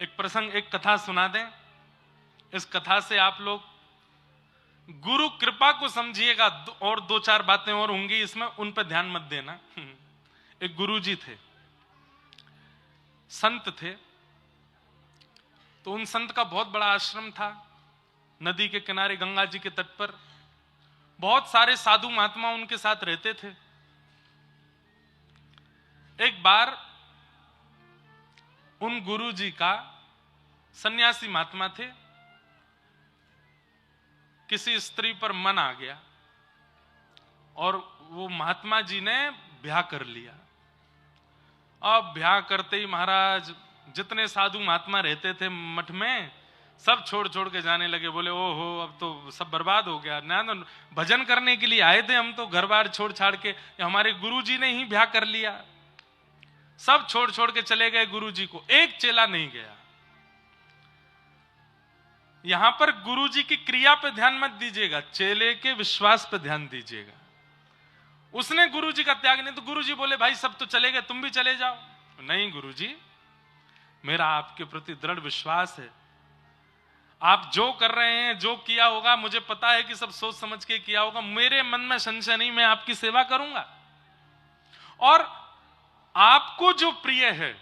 एक प्रसंग, एक कथा सुना दें। इस कथा से आप लोग गुरु कृपा को समझिएगा, और दो चार बातें और होंगी इसमें, उन पर ध्यान मत देना। एक गुरुजी थे, संत थे। तो उन संत का बहुत बड़ा आश्रम था, नदी के किनारे गंगा जी के तट पर। बहुत सारे साधु महात्मा उनके साथ रहते थे। एक बार उन गुरुजी का, सन्यासी महात्मा थे, किसी स्त्री पर मन आ गया और वो महात्मा जी ने ब्याह कर लिया। अब ब्याह करते ही महाराज जितने साधु महात्मा रहते थे मठ में, सब छोड़ छोड़ के जाने लगे। बोले ओहो, अब तो सब बर्बाद हो गया ना, तो भजन करने के लिए आए थे हम, तो घर बार छोड़ छाड़ के हमारे गुरुजी ने ही ब्याह कर लिया। सब छोड़ छोड़ के चले गए गुरुजी को, एक चेला नहीं गया। यहां पर गुरुजी की क्रिया पे ध्यान मत दीजिएगा, चेले के विश्वास पे ध्यान दीजिएगा। उसने गुरुजी का त्याग नहीं, तो गुरुजी बोले भाई सब तो चले गए, तुम भी चले जाओ। नहीं गुरुजी, मेरा आपके प्रति दृढ़ विश्वास है, आप जो कर रहे हैं, जो किया होगा, मुझे पता है कि सब सोच समझ के किया होगा, मेरे मन में संशय नहीं, मैं आपकी सेवा करूंगा। और आपको जो प्रिय है,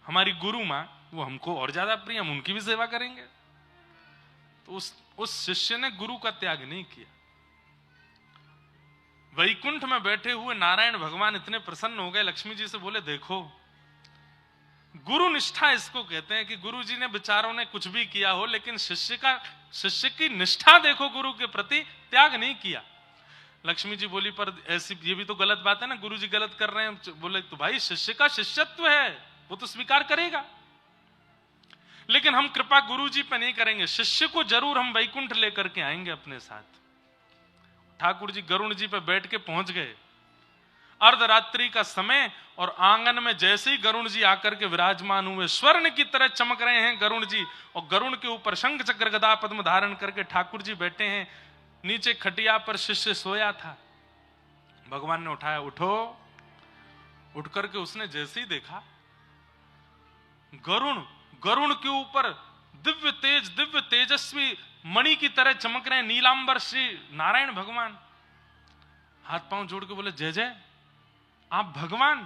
हमारी गुरु मां, वो हमको और ज्यादा प्रिय, हम उनकी भी सेवा करेंगे। तो उस शिष्य ने गुरु का त्याग नहीं किया। वैकुंठ में बैठे हुए नारायण भगवान इतने प्रसन्न हो गए, लक्ष्मी जी से बोले देखो, गुरु निष्ठा इसको कहते हैं कि गुरु जी ने बेचारों ने कुछ भी किया हो, लेकिन शिष्य की निष्ठा देखो, गुरु के प्रति त्याग नहीं किया। लक्ष्मी जी बोली पर ऐसी, ये भी तो गलत बात है ना, गुरु जी गलत कर रहे हैं। बोले तो भाई शिष्य का शिष्यत्व है, वो तो स्वीकार करेगा, लेकिन हम कृपा गुरु जी पे नहीं करेंगे। शिष्य को जरूर हम वैकुंठ लेकर के आएंगे अपने साथ। ठाकुर जी गरुण जी पे बैठ के पहुंच गए, अर्धरात्रि का समय, और आंगन में जैसे ही गरुण जी आकर के विराजमान हुए, स्वर्ण की तरह चमक रहे हैं गरुण जी, और गरुण के ऊपर शंख चक्र गदा पद्म धारण करके ठाकुर जी बैठे हैं। नीचे खटिया पर शिष्य सोया था। भगवान ने उठाया, उठो। उठ करके उसने जैसे ही देखा, गरुण के ऊपर दिव्य तेजस्वी मणि की तरह चमक रहे नीलांबर श्री नारायण भगवान। हाथ पांव जोड़ के बोले जय जय, आप भगवान?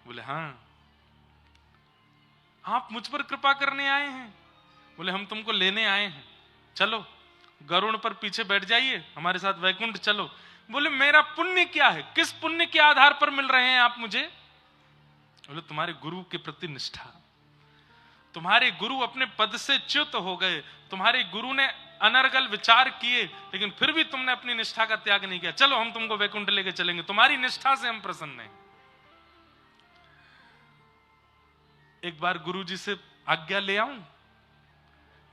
बोले हां। आप मुझ पर कृपा करने आए हैं? बोले हम तुमको लेने आए हैं, चलो गरुड़ पर पीछे बैठ जाइए, हमारे साथ वैकुंठ चलो। बोले मेरा पुण्य क्या है, किस पुण्य के आधार पर मिल रहे हैं आप मुझे? बोले तुम्हारे गुरु के प्रति निष्ठा, तुम्हारे गुरु अपने पद से च्युत हो गए, तुम्हारे गुरु ने अनर्गल विचार किए, लेकिन फिर भी तुमने अपनी निष्ठा का त्याग नहीं किया। चलो हम तुमको वैकुंठ लेके चलेंगे, तुम्हारी निष्ठा से हम प्रसन्न हैं। एक बार गुरु जी से आज्ञा ले आऊं?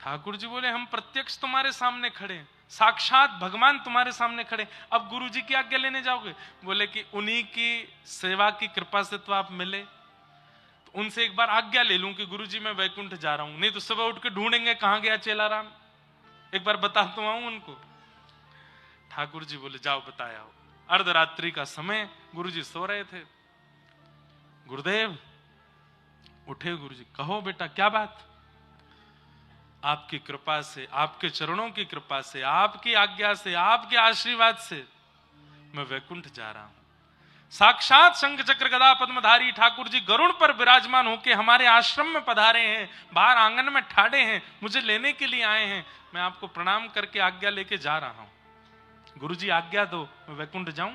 ठाकुर जी बोले हम प्रत्यक्ष तुम्हारे सामने खड़े, साक्षात भगवान तुम्हारे सामने खड़े, अब गुरु जी की आज्ञा लेने जाओगे? बोले कि उन्हीं की सेवा की कृपा से तो आप मिले, तो उनसे एक बार आज्ञा ले लूं कि गुरु जी मैं वैकुंठ जा रहा हूं, नहीं तो सुबह उठ के ढूंढेंगे कहां गया चेलाराम, एक बार बता तो आऊं उनको। ठाकुर जी बोले जाओ बताया हो। अर्धरात्रि का समय, गुरु जी सो रहे थे। गुरुदेव उठे, गुरु जी कहो बेटा क्या बात? आपकी कृपा से, आपके चरणों की कृपा से, आपकी आज्ञा से, आपके आशीर्वाद से मैं वैकुंठ जा रहा हूं। साक्षात शंख चक्र गदा पद्मधारी ठाकुर जी गरुड़ पर विराजमान होकर हमारे आश्रम में पधारे हैं, बाहर आंगन में ठाड़े हैं, मुझे लेने के लिए आए हैं। मैं आपको प्रणाम करके आज्ञा लेके जा रहा हूं। गुरु जी आज्ञा दो, मैं वैकुंठ जाऊं।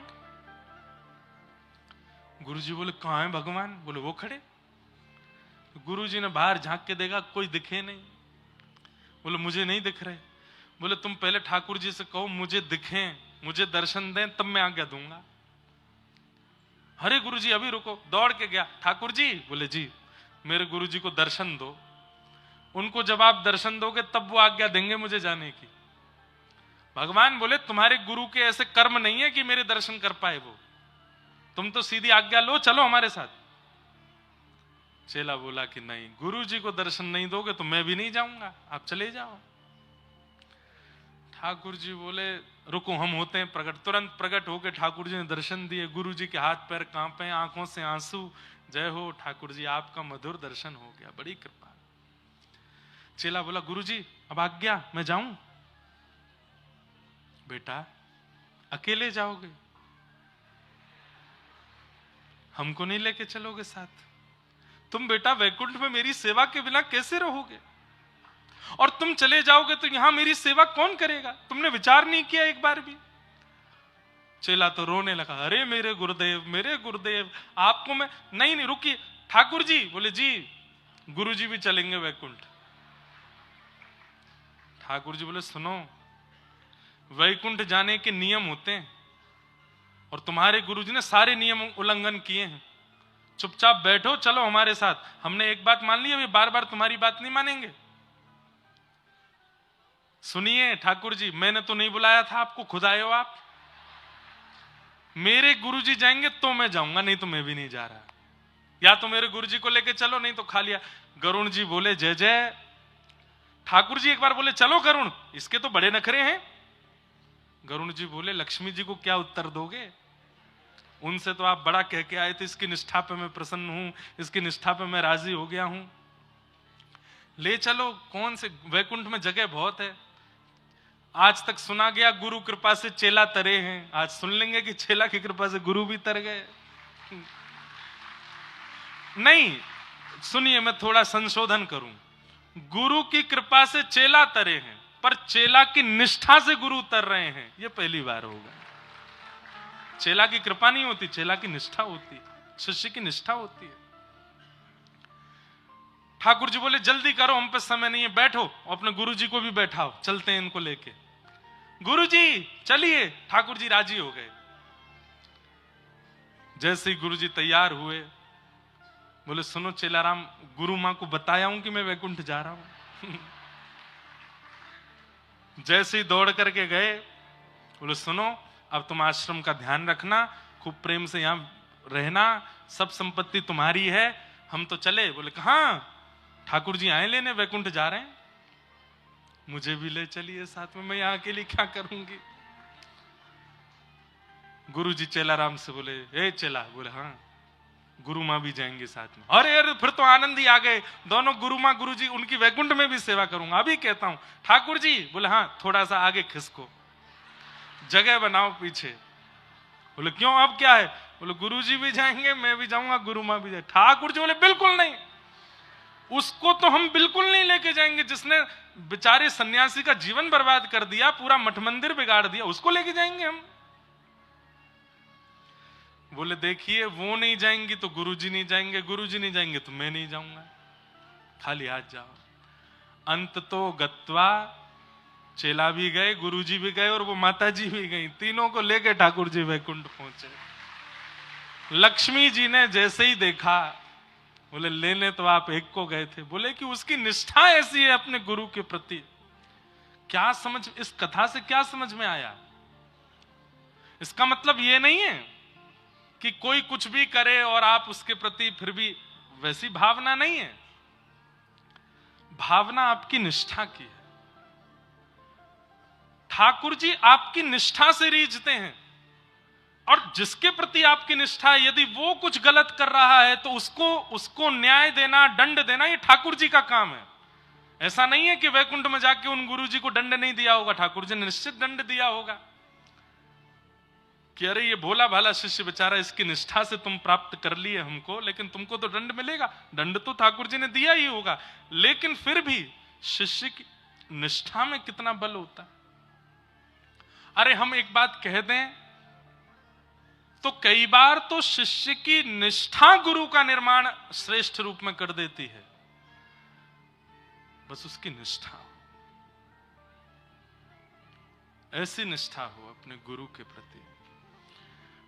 गुरु जी बोले कहां है भगवान? बोले वो खड़े। गुरु जी ने बाहर झांक के देखा, कोई दिखे नहीं। बोले मुझे नहीं दिख रहे। बोले तुम पहले ठाकुर जी से कहो मुझे दिखें, मुझे दर्शन दें, तब मैं आज्ञा दूंगा। अरे गुरु जी अभी रुको। दौड़ के गया, ठाकुर जी? बोले जी मेरे गुरु जी को दर्शन दो, उनको जब आप दर्शन दोगे तब वो आज्ञा देंगे मुझे जाने की। भगवान बोले तुम्हारे गुरु के ऐसे कर्म नहीं है कि मेरे दर्शन कर पाए वो, तुम तो सीधी आज्ञा लो, चलो हमारे साथ। चेला बोला कि नहीं, गुरु जी को दर्शन नहीं दोगे तो मैं भी नहीं जाऊंगा, आप चले जाओ। ठाकुर जी बोले रुको हम होते हैं प्रकट। तुरंत प्रकट होकर ठाकुर जी ने दर्शन दिए। गुरु जी के हाथ पैर कांपे, आंखों से आंसू। जय हो ठाकुर जी, आपका मधुर दर्शन हो गया, बड़ी कृपा। चेला बोला गुरुजी अब आज्ञा, मैं जाऊं? बेटा अकेले जाओगे, हमको नहीं लेके चलोगे साथ? तुम बेटा वैकुंठ में मेरी सेवा के बिना कैसे रहोगे? और तुम चले जाओगे तो यहां मेरी सेवा कौन करेगा? तुमने विचार नहीं किया एक बार भी? चेला तो रोने लगा, अरे मेरे गुरुदेव आपको मैं नहीं रुकिए ठाकुर जी। बोले जी गुरुजी भी चलेंगे वैकुंठ। ठाकुर जी बोले सुनो, वैकुंठ जाने के नियम होते हैं और तुम्हारे गुरुजी ने सारे नियम उल्लंघन किए हैं। चुपचाप बैठो, चलो हमारे साथ। हमने एक बात मान ली, अभी बार बार तुम्हारी बात नहीं मानेंगे। सुनिए ठाकुर जी, मैंने तो नहीं बुलाया था आपको, खुद आए हो आप। मेरे गुरुजी जाएंगे तो मैं जाऊंगा, नहीं तो मैं भी नहीं जा रहा। या तो मेरे गुरुजी को लेके चलो, नहीं तो खा लिया। गरुण जी बोले जय जय। ठाकुर जी एक बार बोले चलो गरुण, इसके तो बड़े नखरे हैं। गरुण जी बोले लक्ष्मी जी को क्या उत्तर दोगे? उनसे तो आप बड़ा कह के आए थे, इसकी निष्ठा पे मैं प्रसन्न हूं, इसकी निष्ठा पे मैं राजी हो गया हूं। ले चलो, कौन से वैकुंठ में जगह बहुत है। आज तक सुना गया गुरु कृपा से चेला तरे हैं, आज सुन लेंगे कि चेला की कृपा से गुरु भी तर गए। नहीं, सुनिए मैं थोड़ा संशोधन करूं। गुरु की कृपा से चेला तरे हैं, पर चेला की निष्ठा से गुरु उतर रहे हैं, यह पहली बार होगा। चेला की कृपा नहीं होती, चेला की निष्ठा होती, शिष्य की निष्ठा होती है। ठाकुर जी बोले जल्दी करो, हम पे समय नहीं है, बैठो। अपने गुरु जी को भी बैठाओ, चलते हैं इनको लेके। गुरु जी चलिए। ठाकुर जी राजी हो गए। जैसे ही गुरु जी तैयार हुए, बोले सुनो चेलाराम, गुरु मां को बताया हूं कि मैं वैकुंठ जा रहा हूं। जैसे ही दौड़ करके गए, बोले सुनो अब तुम आश्रम का ध्यान रखना, खूब प्रेम से यहां रहना, सब संपत्ति तुम्हारी है, हम तो चले। बोले कहां? ठाकुर जी आए लेने, वैकुंठ जा रहे हैं। मुझे भी ले चलिए साथ में, मैं यहां अकेली क्या करूंगी। गुरु जी चेलाराम से बोले ए चेला। बोले हाँ। गुरु मां भी जाएंगे साथ में। अरे अरे फिर तो आनंद ही आ गए दोनों। गुरु मां गुरु जी, उनकी वैकुंठ में भी सेवा करूंगा, अभी कहता हूं। ठाकुर जी बोले हाँ, थोड़ा सा आगे खिसको, जगह बनाओ पीछे। बोले क्यों, अब क्या है? बोले गुरु जी भी जाएंगे, मैं भी जाऊंगा, गुरु मां भी जाएंगे। ठाकुर जी बोले बिल्कुल नहीं, उसको तो हम बिल्कुल नहीं लेके जाएंगे, जिसने बेचारे सन्यासी का जीवन बर्बाद कर दिया, पूरा मठ मंदिर बिगाड़ दिया, उसको लेके जाएंगे हम? बोले देखिए, वो नहीं जाएंगी तो गुरुजी नहीं जाएंगे, गुरुजी नहीं जाएंगे तो मैं नहीं जाऊंगा, खाली हाथ जाओ। अंत तो गत्वा, चेला भी गए, गुरुजी भी गए और वो माता जी भी गई, तीनों को लेके ठाकुर जी वैकुंठ पहुंचे। लक्ष्मी जी ने जैसे ही देखा, बोले लेने तो आप एक को गए थे। बोले कि उसकी निष्ठा ऐसी है अपने गुरु के प्रति। क्या समझ, इस कथा से क्या समझ में आया? इसका मतलब ये नहीं है कि कोई कुछ भी करे और आप उसके प्रति फिर भी वैसी भावना नहीं है। भावना आपकी निष्ठा की है। ठाकुर जी आपकी निष्ठा से रीझते हैं, और जिसके प्रति आपकी निष्ठा है, यदि वो कुछ गलत कर रहा है तो उसको न्याय देना, दंड देना, ये ठाकुर जी का काम है। ऐसा नहीं है कि वैकुंठ में जाके उन गुरु जी को दंड नहीं दिया होगा, ठाकुर जी ने निश्चित दंड दिया होगा कि अरे ये भोला भाला शिष्य बेचारा, इसकी निष्ठा से तुम प्राप्त कर लिए हमको, लेकिन तुमको तो दंड मिलेगा। दंड तो ठाकुर जी ने दिया ही होगा, लेकिन फिर भी शिष्य की निष्ठा में कितना बल होता है। अरे हम एक बात कह दें तो कई बार तो शिष्य की निष्ठा गुरु का निर्माण श्रेष्ठ रूप में कर देती है, बस उसकी निष्ठा हो, ऐसी निष्ठा हो अपने गुरु के प्रति।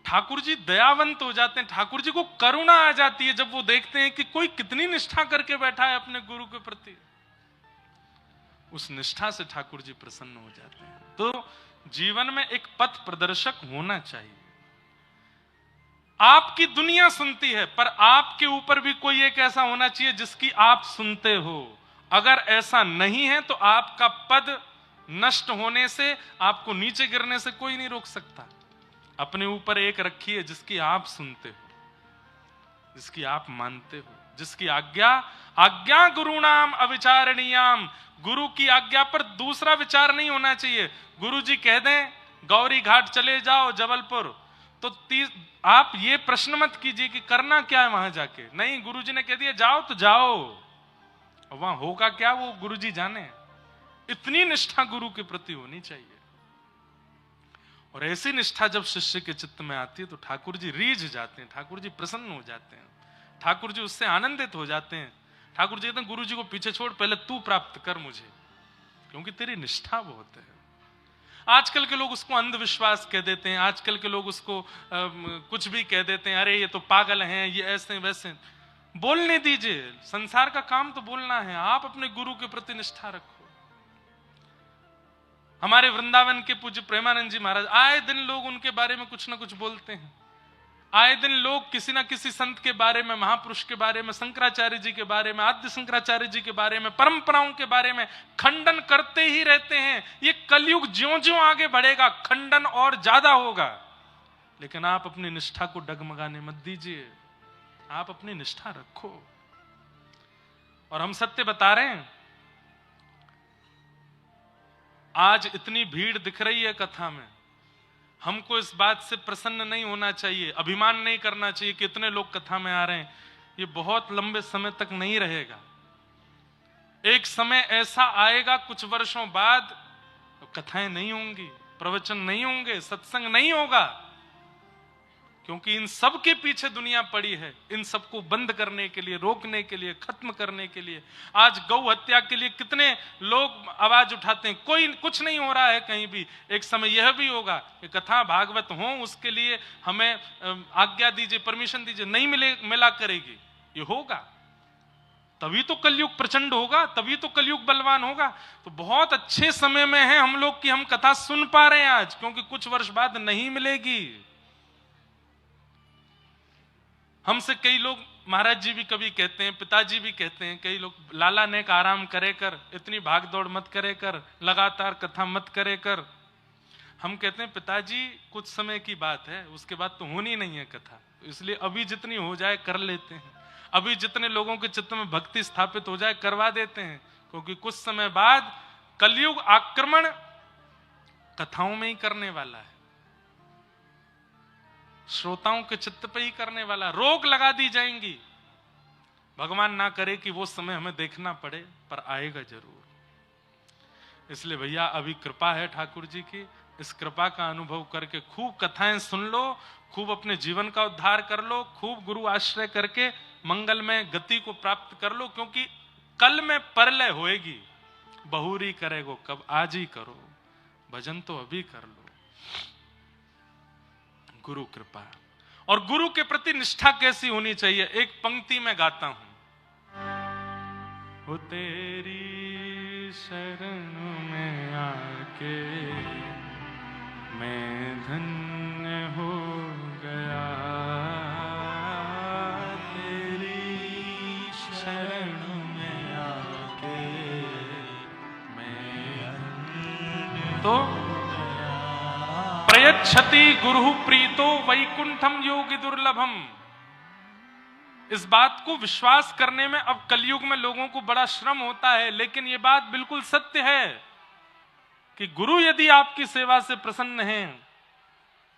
ठाकुर जी दयावंत हो जाते हैं, ठाकुर जी को करुणा आ जाती है जब वो देखते हैं कि कोई कितनी निष्ठा करके बैठा है अपने गुरु के प्रति। उस निष्ठा से ठाकुर जी प्रसन्न हो जाते हैं। तो जीवन में एक पथ प्रदर्शक होना चाहिए। आपकी दुनिया सुनती है, पर आपके ऊपर भी कोई एक ऐसा होना चाहिए जिसकी आप सुनते हो। अगर ऐसा नहीं है तो आपका पद नष्ट होने से, आपको नीचे गिरने से कोई नहीं रोक सकता। अपने ऊपर एक रखिए जिसकी आप सुनते हो, जिसकी आप मानते हो, जिसकी आज्ञा गुरुणाम अविचारणीयाम गुरु की आज्ञा पर दूसरा विचार नहीं होना चाहिए। गुरु जी कह दें गौरी घाट चले जाओ जबलपुर, तो आप ये प्रश्न मत कीजिए कि करना क्या है वहां जाके। नहीं, गुरु जी ने कह दिया जाओ तो जाओ, वहां होगा क्या वो गुरु जी जाने। इतनी निष्ठा गुरु के प्रति होनी चाहिए। और ऐसी निष्ठा जब शिष्य के चित्त में आती है तो ठाकुर जी रीझ जाते हैं, ठाकुर जी प्रसन्न हो जाते हैं, ठाकुर जी उससे आनंदित हो जाते हैं। ठाकुर जी कहते हैं गुरु जी को पीछे छोड़, पहले तू प्राप्त कर मुझे, क्योंकि तेरी निष्ठा बहुत है। आजकल के लोग उसको अंधविश्वास कह देते हैं, आजकल के लोग उसको कुछ भी कह देते हैं, अरे ये तो पागल हैं, ये ऐसे वैसे। बोलने दीजिए, संसार का काम तो बोलना है। आप अपने गुरु के प्रति निष्ठा रखो। हमारे वृंदावन के पूज्य प्रेमानंद जी महाराज, आए दिन लोग उनके बारे में कुछ ना कुछ बोलते हैं। आए दिन लोग किसी ना किसी संत के बारे में, महापुरुष के बारे में, शंकराचार्य जी के बारे में, आद्य शंकराचार्य जी के बारे में, परंपराओं के बारे में खंडन करते ही रहते हैं। ये कलयुग ज्यों-ज्यों आगे बढ़ेगा खंडन और ज्यादा होगा। लेकिन आप अपनी निष्ठा को डगमगाने मत दीजिए, आप अपनी निष्ठा रखो। और हम सत्य बता रहे हैं, आज इतनी भीड़ दिख रही है कथा में, हमको इस बात से प्रसन्न नहीं होना चाहिए, अभिमान नहीं करना चाहिए कि इतने लोग कथा में आ रहे हैं। ये बहुत लंबे समय तक नहीं रहेगा। एक समय ऐसा आएगा कुछ वर्षों बाद, तो कथाएं नहीं होंगी, प्रवचन नहीं होंगे, सत्संग नहीं होगा, क्योंकि इन सब के पीछे दुनिया पड़ी है, इन सबको बंद करने के लिए, रोकने के लिए, खत्म करने के लिए। आज गौ हत्या के लिए कितने लोग आवाज उठाते हैं, कोई कुछ नहीं हो रहा है कहीं भी। एक समय यह भी होगा कि कथा भागवत हो, उसके लिए हमें आज्ञा दीजिए, परमिशन दीजिए, नहीं मिला करेगी। ये होगा तभी तो कलयुग प्रचंड होगा, तभी तो कलयुग बलवान होगा। तो बहुत अच्छे समय में है हम लोग कि हम कथा सुन पा रहे हैं आज, क्योंकि कुछ वर्ष बाद नहीं मिलेगी। हमसे कई लोग, महाराज जी भी कभी कहते हैं, पिताजी भी कहते हैं, कई लोग, लाला ने का आराम करे कर, इतनी भाग दौड़ मत करे कर, लगातार कथा मत करे कर। हम कहते हैं पिताजी कुछ समय की बात है, उसके बाद तो होनी नहीं है कथा, इसलिए अभी जितनी हो जाए कर लेते हैं। अभी जितने लोगों के चित्त में भक्ति स्थापित हो जाए करवा देते हैं, क्योंकि कुछ समय बाद कलयुग आक्रमण कथाओं में ही करने वाला है, श्रोताओं के चित्त पे ही करने वाला। रोक लगा दी जाएंगी। भगवान ना करे कि वो समय हमें देखना पड़े, पर आएगा जरूर। इसलिए भैया अभी कृपा है ठाकुर जी की, इस कृपा का अनुभव करके खूब कथाएं सुन लो, खूब अपने जीवन का उद्धार कर लो, खूब गुरु आश्रय करके मंगल में गति को प्राप्त कर लो, क्योंकि कल में परलय होएगी। बहुरी करेगो कब, आज ही करो, भजन तो अभी कर लो। गुरु कृपा। और गुरु के प्रति निष्ठा कैसी होनी चाहिए, एक पंक्ति में गाता हूं। हो तेरी शरण में आके मैं धन्य हो गया, तेरी शरण में आके मैं धन्य तो प्रयच्छति गुरु प्रीतो वैकुंठम योगी दुर्लभम। इस बात को विश्वास करने में अब कलयुग में लोगों को बड़ा श्रम होता है, लेकिन यह बात बिल्कुल सत्य है कि गुरु यदि आपकी सेवा से प्रसन्न हैं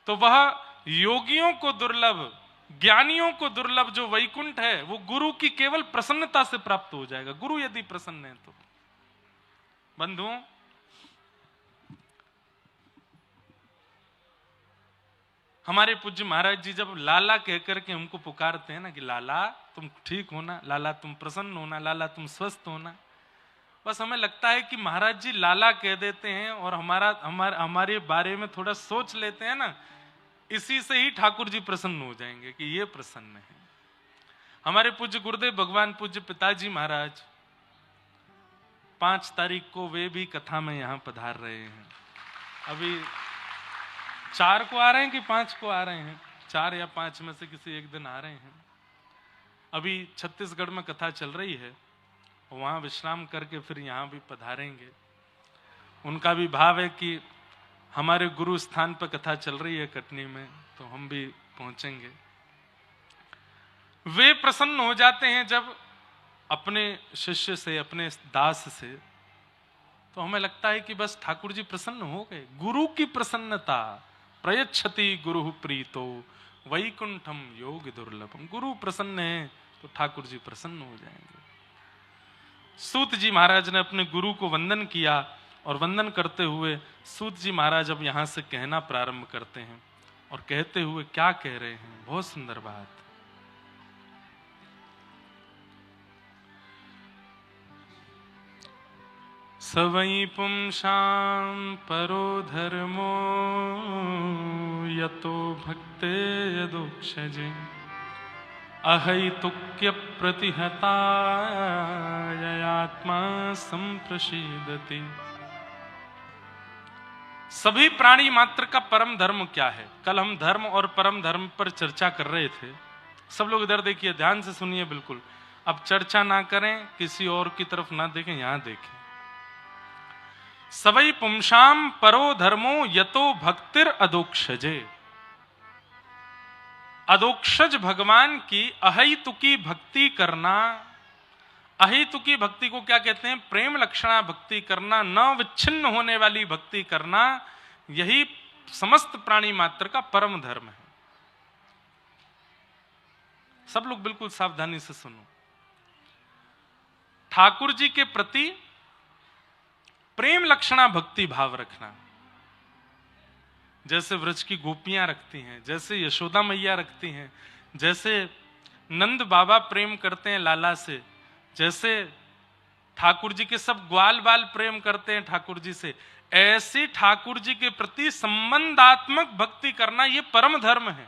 तो वह योगियों को दुर्लभ, ज्ञानियों को दुर्लभ जो वैकुंठ है वो गुरु की केवल प्रसन्नता से प्राप्त हो जाएगा। गुरु यदि प्रसन्न है तो। बंधुओं, हमारे पूज्य महाराज जी जब लाला कहकर के हमको पुकारते हैं ना कि लाला तुम ठीक होना, लाला तुम प्रसन्न होना, लाला तुम स्वस्थ होना, बस हमें लगता है कि महाराज जी लाला कह देते हैं और हमारे बारे में थोड़ा सोच लेते हैं ना, इसी से ही ठाकुर जी प्रसन्न हो जाएंगे कि ये प्रसन्न है। हमारे पूज्य गुरुदेव भगवान पूज्य पिताजी महाराज 5 तारीख को वे भी कथा में यहां पधार रहे हैं। अभी 4 को आ रहे हैं कि 5 को आ रहे हैं, 4 या 5 में से किसी एक दिन आ रहे हैं। अभी छत्तीसगढ़ में कथा चल रही है, वहां विश्राम करके फिर यहां भी पधारेंगे। उनका भी भाव है कि हमारे गुरु स्थान पर कथा चल रही है कटनी में, तो हम भी पहुंचेंगे। वे प्रसन्न हो जाते हैं जब अपने शिष्य से, अपने दास से तो हमें लगता है कि बस ठाकुर जी प्रसन्न हो गए। गुरु की प्रसन्नता, प्रयच्छति गुरु प्रीतो वैकुंठम योग दुर्लभम। गुरु प्रसन्न है तो ठाकुर जी प्रसन्न हो जाएंगे। सूत जी महाराज ने अपने गुरु को वंदन किया और वंदन करते हुए सूत जी महाराज अब यहां से कहना प्रारंभ करते हैं। और कहते हुए क्या कह रहे हैं, बहुत सुंदर बात। सवै पुंसां परो धर्मो यतो भक्ते यदोक्षजे अहैतुक्य प्रतिहतात्मा संप्रसीदति। सभी प्राणी मात्र का परम धर्म क्या है? कल हम धर्म और परम धर्म पर चर्चा कर रहे थे। सब लोग इधर देखिए, ध्यान से सुनिए बिल्कुल। अब चर्चा ना करें, किसी और की तरफ ना देखें, यहां देखें। सवै पुंसाम परो धर्मो यतो भक्तिर अदोक्षजे। अदोक्षज भगवान की अहैतुकी भक्ति करना। अहैतुकी भक्ति को क्या कहते हैं? प्रेम लक्षणा भक्ति करना, न विच्छिन्न होने वाली भक्ति करना, यही समस्त प्राणी मात्र का परम धर्म है। सब लोग बिल्कुल सावधानी से सुनो। ठाकुर जी के प्रति प्रेम लक्षणा भक्ति भाव रखना, जैसे व्रज की गोपियां रखती हैं, जैसे यशोदा मैया रखती हैं, जैसे नंद बाबा प्रेम करते हैं लाला से, जैसे ठाकुर जी के सब ग्वाल बाल प्रेम करते हैं ठाकुर जी से, ऐसी ठाकुर जी के प्रति संबंधात्मक भक्ति करना यह परम धर्म है।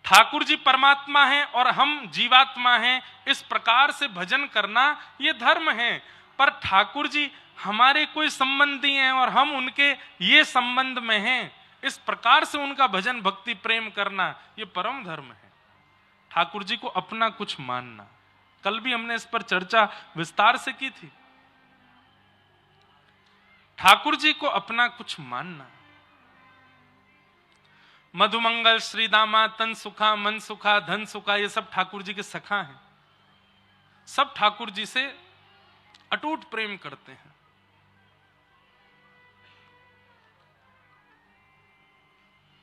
ठाकुर जी परमात्मा हैं और हम जीवात्मा हैं, इस प्रकार से भजन करना यह धर्म है। पर ठाकुर जी हमारे कोई संबंधी हैं और हम उनके ये संबंध में हैं, इस प्रकार से उनका भजन भक्ति प्रेम करना यह परम धर्म है। ठाकुर जी को अपना कुछ मानना, कल भी हमने इस पर चर्चा विस्तार से की थी। ठाकुर जी को अपना कुछ मानना। मधुमंगल, श्रीदामा, तन सुखा, मन सुखा, धन सुखा, ये सब ठाकुर जी के सखा हैं। सब ठाकुर जी से अटूट प्रेम करते हैं।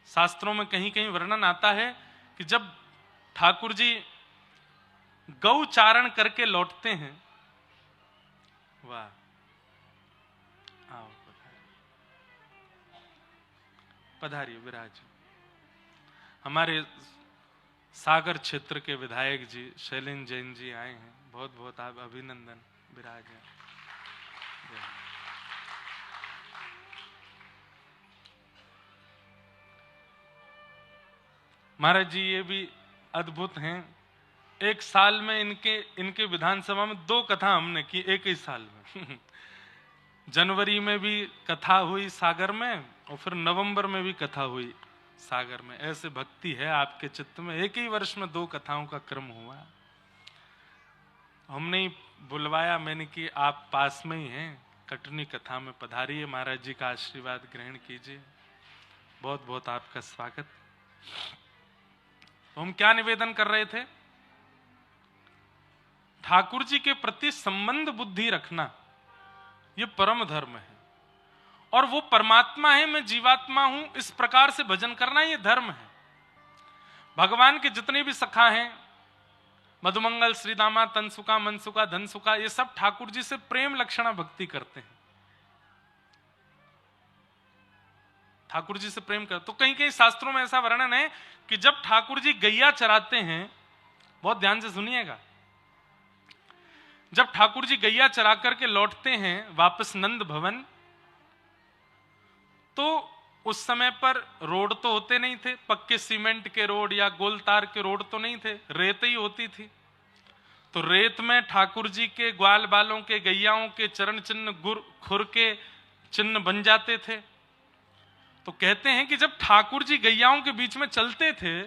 शास्त्रों में कहीं कहीं वर्णन आता है कि जब ठाकुर जी गौचारण करके लौटते हैं, वाह, आओ पधारिए विराज। हमारे सागर क्षेत्र के विधायक जी शैलेंद्र जैन जी आए हैं, बहुत बहुत आप अभिनंदन, विराज हैं। महाराज जी ये भी अद्भुत हैं। एक साल में इनके विधानसभा में 2 कथा हमने की, एक ही साल में। जनवरी में भी कथा हुई सागर में और फिर नवंबर में भी कथा हुई सागर में। ऐसे भक्ति है आपके चित्त में, एक ही वर्ष में 2 कथाओं का क्रम हुआ। हमने ही बुलवाया, मैंने कि आप पास में ही हैं, कटनी कथा में पधारिए, महाराज जी का आशीर्वाद ग्रहण कीजिए। बहुत बहुत आपका स्वागत। तो हम क्या निवेदन कर रहे थे? ठाकुर जी के प्रति संबंध बुद्धि रखना यह परम धर्म है। और वो परमात्मा है, मैं जीवात्मा हूं, इस प्रकार से भजन करना यह धर्म है। भगवान के जितने भी सखा हैं, मधुमंगल, श्रीदामा, तनसुका, मनसुका, धनसुका, ये सब ठाकुर जी से प्रेम लक्षणा भक्ति करते हैं। ठाकुर जी से प्रेम कर। तो कहीं कहीं शास्त्रों में ऐसा वर्णन है कि जब ठाकुर जी गैया चराते हैं, बहुत ध्यान से सुनिएगा, जब ठाकुर जी गैया चरा करके लौटते हैं वापस नंद भवन, तो उस समय पर रोड तो होते नहीं थे, पक्के सीमेंट के रोड या गोल तार के रोड तो नहीं थे, रेत ही होती थी। तो रेत में ठाकुर जी के ग्वाल बालों के, गैयाओं के चरण चिन्ह, खुर के चिन्ह बन जाते थे। तो कहते हैं कि जब ठाकुर जी गैयाओं के बीच में चलते थे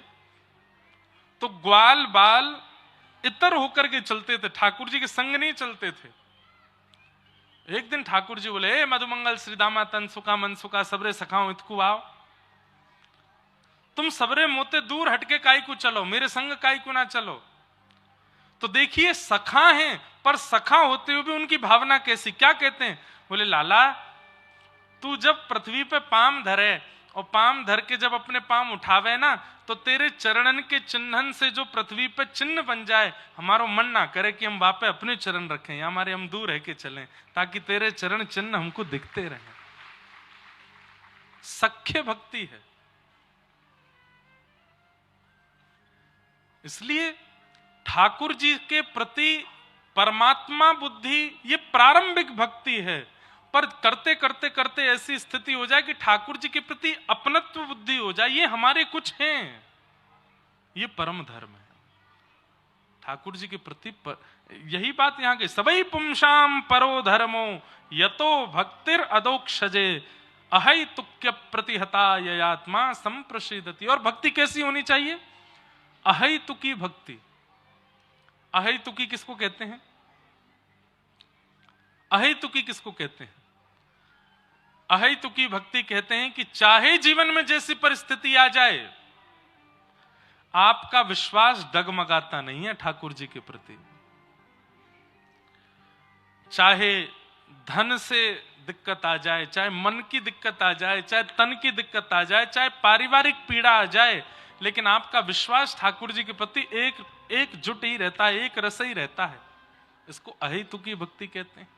तो ग्वाल बाल इतर होकर के चलते थे, ठाकुर जी के संग नहीं चलते थे। एक दिन ठाकुर जी बोले, मधुमंगल, श्रीदामा, तनसुका, मनसुका, सबरे सखाओ इतकू आओ, तुम सबरे मोते दूर हटके काई को चलो, मेरे संग काई को ना चलो। तो देखिए सखा हैं पर सखा होते हुए भी उनकी भावना कैसी, क्या कहते हैं? बोले लाला तू जब पृथ्वी पे पाम धरे और पाम धर के जब अपने पाम उठावे ना, तो तेरे चरणन के चिन्हन से जो पृथ्वी पे चिन्ह बन जाए, हमारो मन ना करे कि हम वापे अपने चरण रखें या हमारे हम दूर रह के चलें, ताकि तेरे चरण चिन्ह हमको दिखते रहें। सख्य भक्ति है। इसलिए ठाकुर जी के प्रति परमात्मा बुद्धि ये प्रारंभिक भक्ति है, पर करते करते करते ऐसी स्थिति हो जाए कि ठाकुर जी के प्रति अपनत्व बुद्धि हो जाए, ये हमारे कुछ हैं, ये परम धर्म है ठाकुर जी के प्रति। यही बात यहां की, सबई पुंसाम परो धर्मो यतो भक्तिर अदोक्षजे अहैतुक्य प्रतिहता ययात्मा संप्रसिद्धति। और भक्ति कैसी होनी चाहिए? अहैतुकी भक्ति। अहैतुकी किसको कहते हैं? अहैतुकी किसको कहते हैं? अहैतुकी भक्ति कहते हैं कि चाहे जीवन में जैसी परिस्थिति आ जाए, आपका विश्वास डगमगाता नहीं है ठाकुर जी के प्रति। चाहे धन से दिक्कत आ जाए, चाहे मन की दिक्कत आ जाए, चाहे तन की दिक्कत आ जाए, चाहे पारिवारिक पीड़ा आ जाए, लेकिन आपका विश्वास ठाकुर जी के प्रति एकजुट ही रहता है, एक रस ही रहता है। इसको अहेतुकी भक्ति कहते हैं।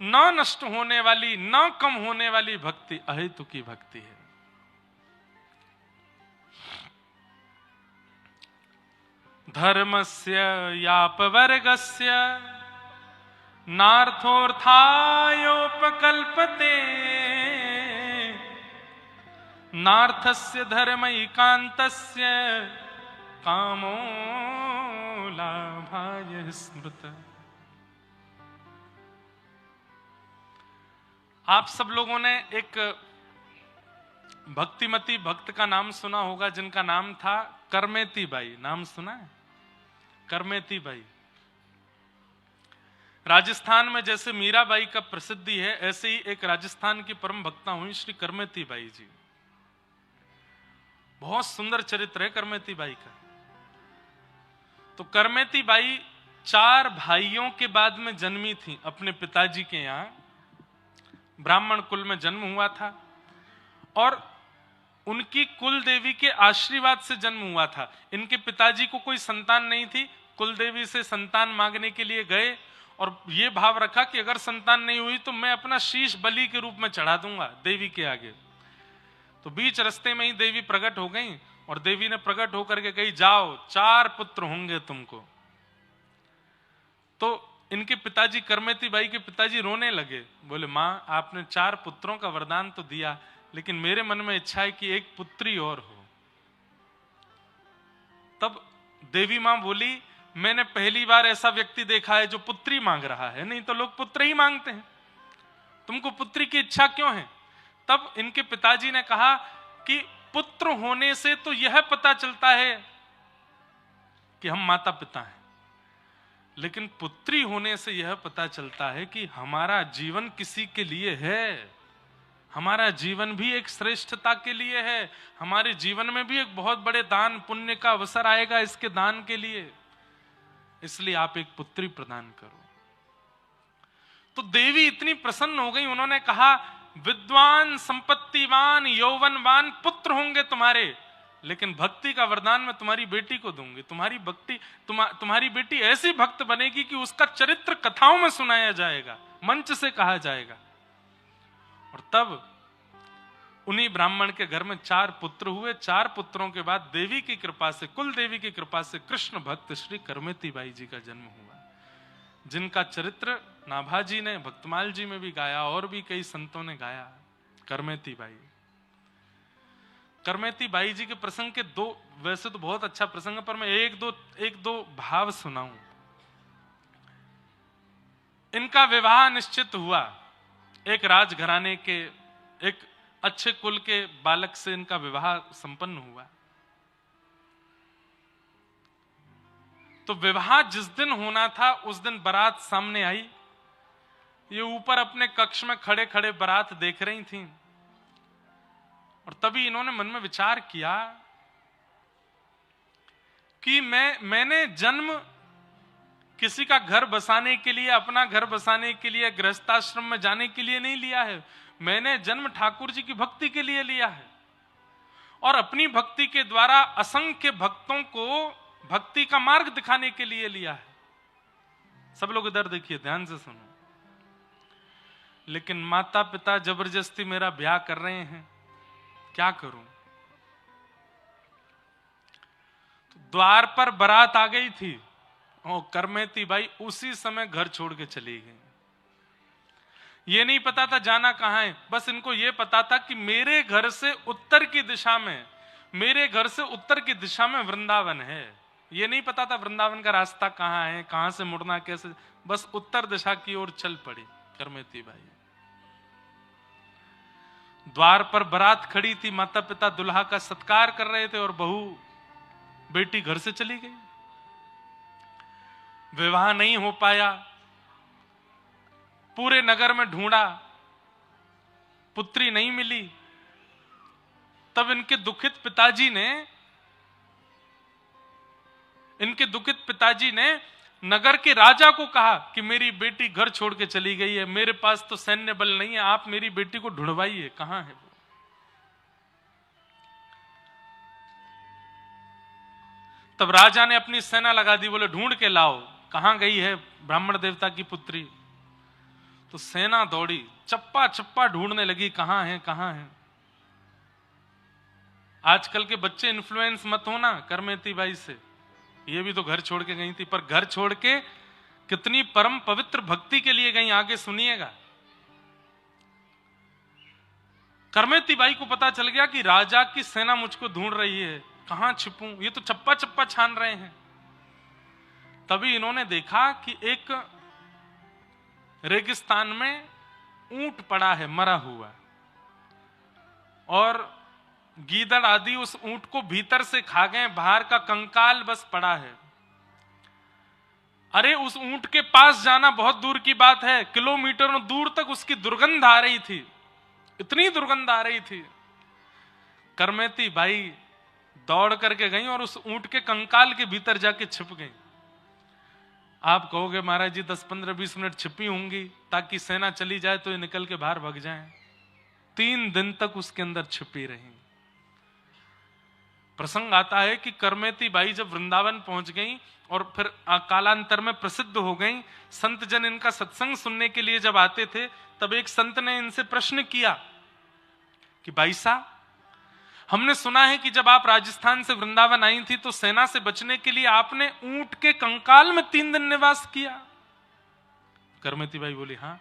न नष्ट होने वाली, न कम होने वाली भक्ति अहेतुकी भक्ति है। धर्मस्य यापवर्गस्य नार्थोर्थायोपकल्पते नार्थस्य धर्मैकान्तस्य कामो लाभाय स्मृत। आप सब लोगों ने एक भक्तिमती भक्त का नाम सुना होगा, जिनका नाम था करमेती बाई। नाम सुना है? करमेती बाई। राजस्थान में जैसे मीराबाई का प्रसिद्धि है, ऐसे ही एक राजस्थान की परम भक्ता हुई श्री करमेती बाई जी। बहुत सुंदर चरित्र है करमेती बाई का। तो करमेती बाई 4 भाइयों के बाद में जन्मी थी अपने पिताजी के यहां। ब्राह्मण कुल में जन्म हुआ था और उनकी कुल देवी के आशीर्वाद से जन्म हुआ था। इनके पिताजी को कोई संतान नहीं थी, कुल देवी से संतान मांगने के लिए गए और ये भाव रखा कि अगर संतान नहीं हुई तो मैं अपना शीश बलि के रूप में चढ़ा दूंगा देवी के आगे। तो बीच रास्ते में ही देवी प्रकट हो गई और देवी ने प्रकट होकर के कही, जाओ 4 पुत्र होंगे तुमको। तो इनके पिताजी, करमेती बाई के पिताजी रोने लगे। बोले, मां आपने 4 पुत्रों का वरदान तो दिया, लेकिन मेरे मन में इच्छा है कि एक पुत्री और हो। तब देवी मां बोली, मैंने पहली बार ऐसा व्यक्ति देखा है जो पुत्री मांग रहा है, नहीं तो लोग पुत्र ही मांगते हैं, तुमको पुत्री की इच्छा क्यों है? तब इनके पिताजी ने कहा कि पुत्र होने से तो यह पता चलता है कि हम माता पिता हैं, लेकिन पुत्री होने से यह पता चलता है कि हमारा जीवन किसी के लिए है, हमारा जीवन भी एक श्रेष्ठता के लिए है, हमारे जीवन में भी एक बहुत बड़े दान पुण्य का अवसर आएगा इसके दान के लिए, इसलिए आप एक पुत्री प्रदान करो। तो देवी इतनी प्रसन्न हो गई, उन्होंने कहा, विद्वान, संपत्तिवान, यौवनवान पुत्र होंगे तुम्हारे, लेकिन भक्ति का वरदान मैं तुम्हारी बेटी को दूंगी। तुम्हारी भक्ति, तुम्हारी बेटी ऐसी भक्त बनेगी कि उसका चरित्र कथाओं में सुनाया जाएगा, मंच से कहा जाएगा। और तब उन्हीं ब्राह्मण के घर में 4 पुत्र हुए। 4 पुत्रों के बाद देवी की कृपा से, कुल देवी की कृपा से कृष्ण भक्त श्री करमेती बाई जी का जन्म हुआ, जिनका चरित्र नाभाजी ने भक्तमाल जी में भी गाया और भी कई संतों ने गाया। करमेती बाई, करमेती बाई जी के प्रसंग के 2, वैसे तो बहुत अच्छा प्रसंग है, पर मैं एक दो भाव सुनाऊं। इनका विवाह निश्चित हुआ, एक राजघराने के एक अच्छे कुल के बालक से इनका विवाह संपन्न हुआ। तो विवाह जिस दिन होना था उस दिन बारात सामने आई। ये ऊपर अपने कक्ष में खड़े खड़े बारात देख रही थीं और तभी इन्होंने मन में विचार किया कि मैंने जन्म किसी का घर बसाने के लिए, अपना घर बसाने के लिए, गृहस्थाश्रम में जाने के लिए नहीं लिया है। मैंने जन्म ठाकुर जी की भक्ति के लिए लिया है और अपनी भक्ति के द्वारा असंख्य भक्तों को भक्ति का मार्ग दिखाने के लिए लिया है। सब लोग इधर देखिए, ध्यान से सुनो। लेकिन माता पिता जबरदस्ती मेरा ब्याह कर रहे हैं, क्या करूं? तो द्वार पर बारात आ गई थी और करमेती बाई उसी समय घर छोड़ के चली गई। ये नहीं पता था जाना कहां है, बस इनको ये पता था कि मेरे घर से उत्तर की दिशा में, मेरे घर से उत्तर की दिशा में वृंदावन है। ये नहीं पता था वृंदावन का रास्ता कहां है, कहां से मुड़ना, कैसे, बस उत्तर दिशा की ओर चल पड़ी करमेती बाई। द्वार पर बारात खड़ी थी, माता पिता दुल्हा का सत्कार कर रहे थे और बहू बेटी घर से चली गई। विवाह नहीं हो पाया, पूरे नगर में ढूंढा, पुत्री नहीं मिली। तब इनके दुखित पिताजी ने नगर के राजा को कहा कि मेरी बेटी घर छोड़ के चली गई है, मेरे पास तो सैन्य बल नहीं है, आप मेरी बेटी को ढूंढवाइए, कहां है वो। तब राजा ने अपनी सेना लगा दी, बोले ढूंढ के लाओ, कहां गई है ब्राह्मण देवता की पुत्री। तो सेना दौड़ी, चप्पा चप्पा ढूंढने लगी, कहां है कहां है। आजकल के बच्चे इन्फ्लुएंस मत होना करमेती बाई से, ये भी तो घर छोड़ के गई थी, पर घर छोड़ के कितनी परम पवित्र भक्ति के लिए गई, आगे सुनिएगा। करमेती बाई को पता चल गया कि राजा की सेना मुझको ढूंढ रही है, कहां छिपूं, ये तो चप्पा चप्पा छान रहे हैं। तभी इन्होंने देखा कि एक रेगिस्तान में ऊंट पड़ा है मरा हुआ, और गीदड़ आदि उस ऊंट को भीतर से खा गए, बाहर का कंकाल बस पड़ा है। अरे उस ऊंट के पास जाना बहुत दूर की बात है, किलोमीटरों दूर तक उसकी दुर्गंध आ रही थी, इतनी दुर्गंध आ रही थी। करमेती बाई दौड़ करके गई और उस ऊंट के कंकाल के भीतर जाके छिप गई। आप कहोगे महाराज जी 10-15-20 मिनट छिपी होंगी ताकि सेना चली जाए तो ये निकल के बाहर भाग जाएं। 3 दिन तक उसके अंदर छिपी रही। प्रसंग आता है कि करमेती बाई जब वृंदावन पहुंच गई और फिर कालांतर में प्रसिद्ध हो गई, संत जन इनका सत्संग सुनने के लिए जब आते थे, तब एक संत ने इनसे प्रश्न किया कि भाई साहब, हमने सुना है कि जब आप राजस्थान से वृंदावन आई थी तो सेना से बचने के लिए आपने ऊंट के कंकाल में 3 दिन निवास किया। करमेती बाई बोली हाँ।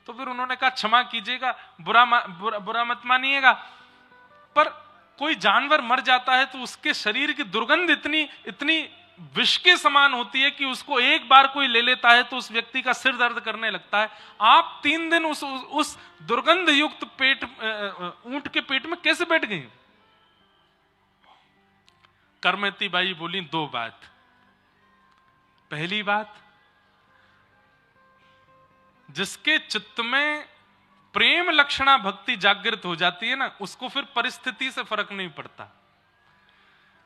तो फिर उन्होंने कहा क्षमा कीजिएगा, बुरा मत मानिएगा, पर कोई जानवर मर जाता है तो उसके शरीर की दुर्गंध इतनी विष के समान होती है कि उसको एक बार कोई ले लेता है तो उस व्यक्ति का सिर दर्द करने लगता है। आप 3 दिन उस दुर्गंध युक्त ऊंट के पेट में कैसे बैठ गई? करमेती बाई बोली 2 बात। पहली बात, जिसके चित्त में प्रेम लक्षणा भक्ति जागृत हो जाती है ना, उसको फिर परिस्थिति से फर्क नहीं पड़ता।